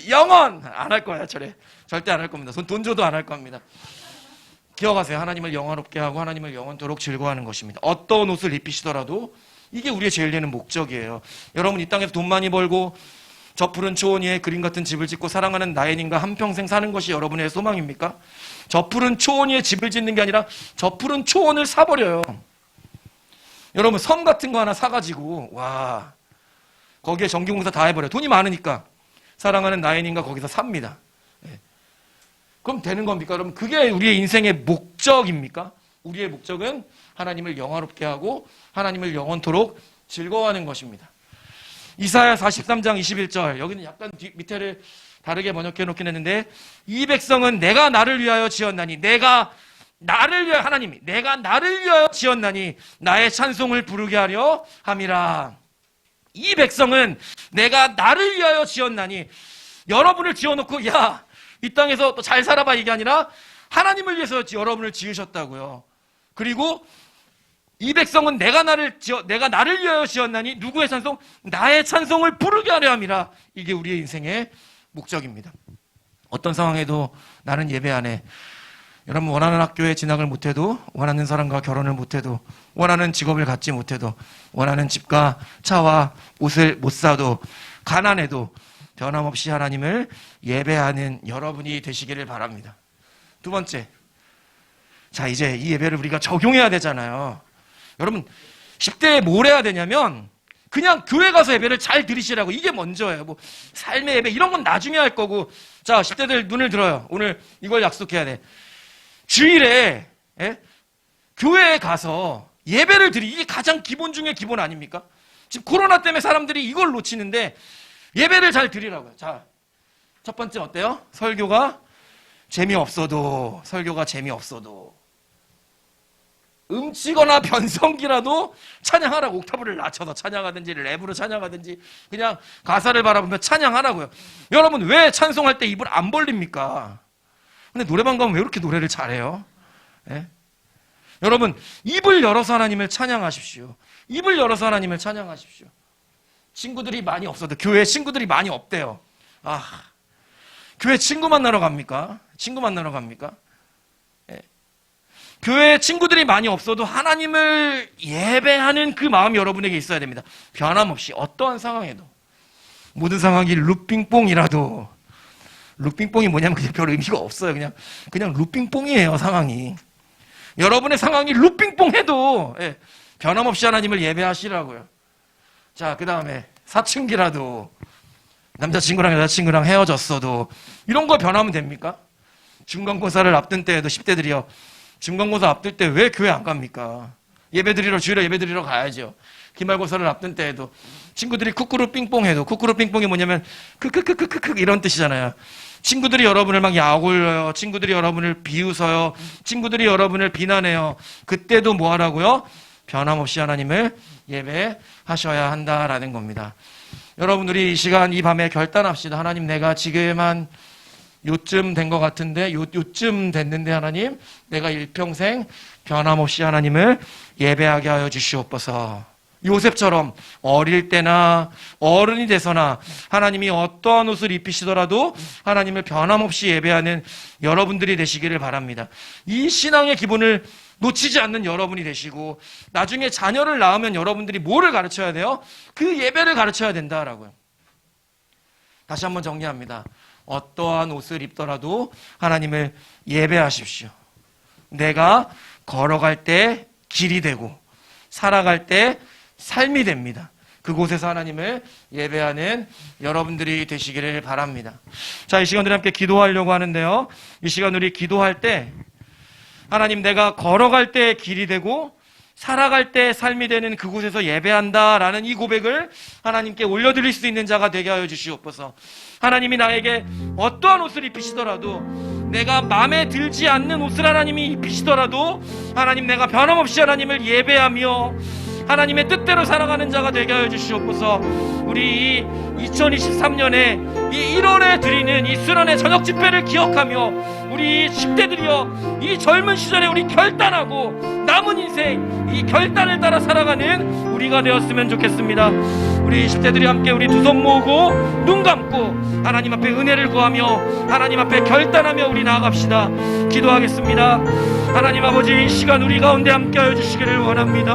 영원. 안 할 거야, 절대 안 할 겁니다. 돈 줘도 안 할 겁니다. 기억하세요. 하나님을 영화롭게 하고 하나님을 영원토록 즐거워하는 것입니다. 어떤 옷을 입히시더라도 이게 우리의 제일 되는 목적이에요. 여러분 이 땅에서 돈 많이 벌고 저 푸른 초원 위에 그림 같은 집을 짓고 사랑하는 나인님과 한평생 사는 것이 여러분의 소망입니까? 저 푸른 초원 위에 집을 짓는 게 아니라 저 푸른 초원을 사버려요. 여러분 섬 같은 거 하나 사가지고 와 거기에 전기공사 다 해버려요. 돈이 많으니까 사랑하는 나인님과 거기서 삽니다. 그럼 되는 겁니까? 여러분 그게 우리의 인생의 목적입니까? 우리의 목적은 하나님을 영화롭게 하고 하나님을 영원토록 즐거워하는 것입니다. 이사야 43장 21절 여기는 약간 밑에를 다르게 번역해 놓긴 했는데 이 백성은 내가 나를 위하여 지었나니 내가 나를 위하여 지었나니 나의 찬송을 부르게 하려 함이라. 이 백성은 내가 나를 위하여 지었나니 여러분을 지어놓고 야 이 땅에서 또 잘 살아봐 이게 아니라 하나님을 위해서 여러분을 지으셨다고요. 그리고 이 백성은 내가 나를 위하여 지었나니 누구의 찬송? 나의 찬송을 부르게 하려 함이라. 이게 우리의 인생의 목적입니다. 어떤 상황에도 나는 예배 안 해. 여러분 원하는 학교에 진학을 못해도 원하는 사람과 결혼을 못해도 원하는 직업을 갖지 못해도 원하는 집과 차와 옷을 못 사도 가난해도 변함없이 하나님을 예배하는 여러분이 되시기를 바랍니다. 두 번째, 자 이제 이 예배를 우리가 적용해야 되잖아요. 여러분 10대에 뭘 해야 되냐면 그냥 교회 가서 예배를 잘 드리시라고. 이게 먼저예요. 뭐 삶의 예배 이런 건 나중에 할 거고. 자 10대들 눈을 들어요. 오늘 이걸 약속해야 돼. 주일에 교회에 가서 예배를 이게 가장 기본 중에 기본 아닙니까? 지금 코로나 때문에 사람들이 이걸 놓치는데 예배를 잘 드리라고요. 자, 첫 번째 어때요? 설교가 재미없어도 음치거나 변성기라도 찬양하라고. 옥타브를 낮춰서 찬양하든지 랩으로 찬양하든지 그냥 가사를 바라보며 찬양하라고요. 여러분 왜 찬송할 때 입을 안 벌립니까? 근데 노래방 가면 왜 이렇게 노래를 잘해요? 예? 여러분 입을 열어서 하나님을 찬양하십시오. 입을 열어서 하나님을 찬양하십시오. 친구들이 많이 없어도 교회에 친구들이 많이 없대요. 교회 친구 만나러 갑니까? 예. 교회에 친구들이 많이 없어도 하나님을 예배하는 그 마음이 여러분에게 있어야 됩니다. 변함없이 어떠한 상황에도 모든 상황이 루핑뽕이라도 루핑뽕이 뭐냐면 그냥 별 의미가 없어요. 그냥 루핑뽕이에요. 상황이 여러분의 상황이 루핑뽕해도 변함없이 하나님을 예배하시라고요. 자, 그 다음에 사춘기라도 남자친구랑 여자친구랑 헤어졌어도 이런 거 변하면 됩니까? 중간고사를 앞둔 때에도 10대들이요. 중간고사 앞둘 때 왜 교회 안 갑니까? 주일에 예배 드리러 가야죠. 기말고사를 앞둔 때에도 친구들이 쿠쿠루 삥뽕해도 쿠쿠루 삥뽕이 뭐냐면 크크크크크크 이런 뜻이잖아요. 친구들이 여러분을 막 약올려요. 친구들이 여러분을 비웃어요. 친구들이 여러분을 비난해요. 그때도 뭐 하라고요? 변함없이 하나님을 예배하셔야 한다라는 겁니다. 여러분 우리 이 시간 이 밤에 결단합시다. 하나님 내가 지금 한 요쯤 된 것 같은데 요쯤 됐는데 하나님 내가 일평생 변함없이 하나님을 예배하게 하여 주시옵소서. 요셉처럼 어릴 때나 어른이 돼서나 하나님이 어떠한 옷을 입히시더라도 하나님을 변함없이 예배하는 여러분들이 되시기를 바랍니다. 이 신앙의 기본을 놓치지 않는 여러분이 되시고, 나중에 자녀를 낳으면 여러분들이 뭐를 가르쳐야 돼요? 그 예배를 가르쳐야 된다라고요. 다시 한번 정리합니다. 어떠한 옷을 입더라도 하나님을 예배하십시오. 내가 걸어갈 때 길이 되고 살아갈 때 삶이 됩니다. 그곳에서 하나님을 예배하는 여러분들이 되시기를 바랍니다. 자, 이 시간 우리 함께 기도하려고 하는데요. 이 시간 우리 기도할 때 하나님, 내가 걸어갈 때 길이 되고 살아갈 때 삶이 되는 그곳에서 예배한다라는 이 고백을 하나님께 올려드릴 수 있는 자가 되게 하여 주시옵소서. 하나님이 나에게 어떠한 옷을 입히시더라도, 내가 마음에 들지 않는 옷을 하나님이 입히시더라도 하나님, 내가 변함없이 하나님을 예배하며 하나님의 뜻대로 살아가는 자가 되게 하여 주시옵소서. 우리 이 2023년에 이 1월에 드리는 이 수련의 저녁 집회를 기억하며 우리 10대들이여, 이 젊은 시절에 우리 결단하고 남은 인생 이 결단을 따라 살아가는 우리가 되었으면 좋겠습니다. 우리 10대들이 함께 우리 두 손 모으고 눈 감고 하나님 앞에 은혜를 구하며 하나님 앞에 결단하며 우리 나아갑시다. 기도하겠습니다. 하나님 아버지, 이 시간 우리 가운데 함께 하여 주시기를 원합니다.